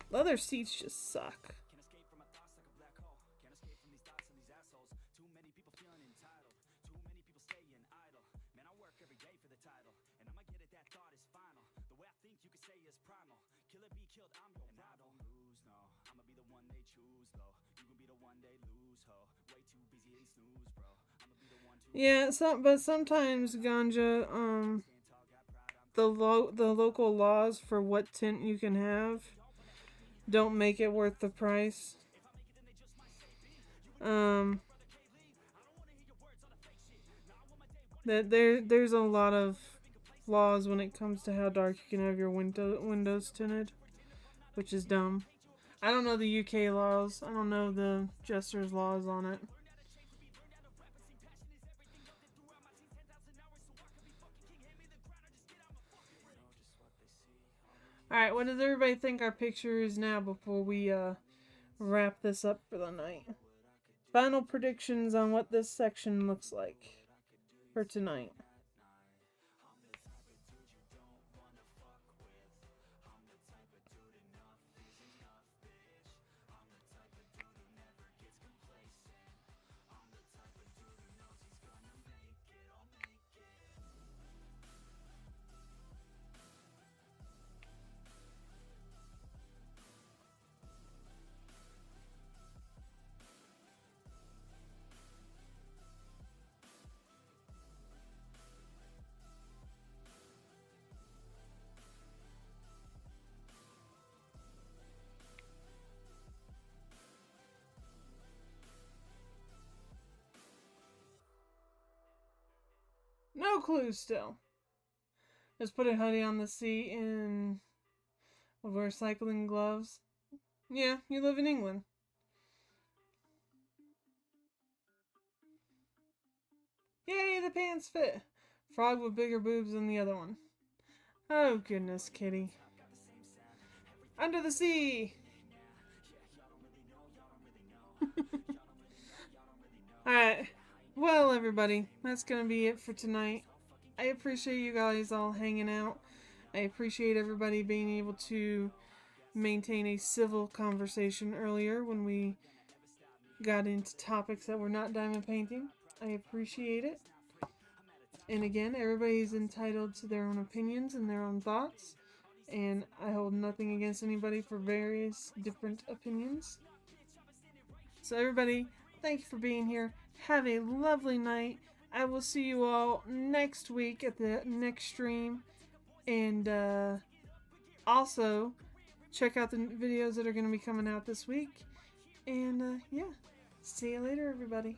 Leather seats just suck. Yeah, but sometimes ganja, the local laws for what tint you can have don't make it worth the price. There's a lot of laws when it comes to how dark you can have your windows tinted, which is dumb. I don't know the UK laws. I don't know the Jester's laws on it. Alright, what does everybody think our picture is now before we wrap this up for the night? Final predictions on what this section looks like for tonight. No clue still. Just put a hoodie on the seat and wear cycling gloves. Yeah, you live in England. Yay, the pants fit. Frog with bigger boobs than the other one. Oh goodness, kitty. Under the sea! Alright. Well, everybody, that's gonna be it for tonight. I appreciate you guys all hanging out I appreciate everybody being able to maintain a civil conversation earlier when we got into topics that were not diamond painting. I appreciate it. And again, everybody's entitled to their own opinions and their own thoughts. And I hold nothing against anybody for various different opinions. So everybody, thank you for being here. Have a lovely night. I will see you all next week at the next stream. And also, check out the videos that are going to be coming out this week. And yeah, see you later, everybody.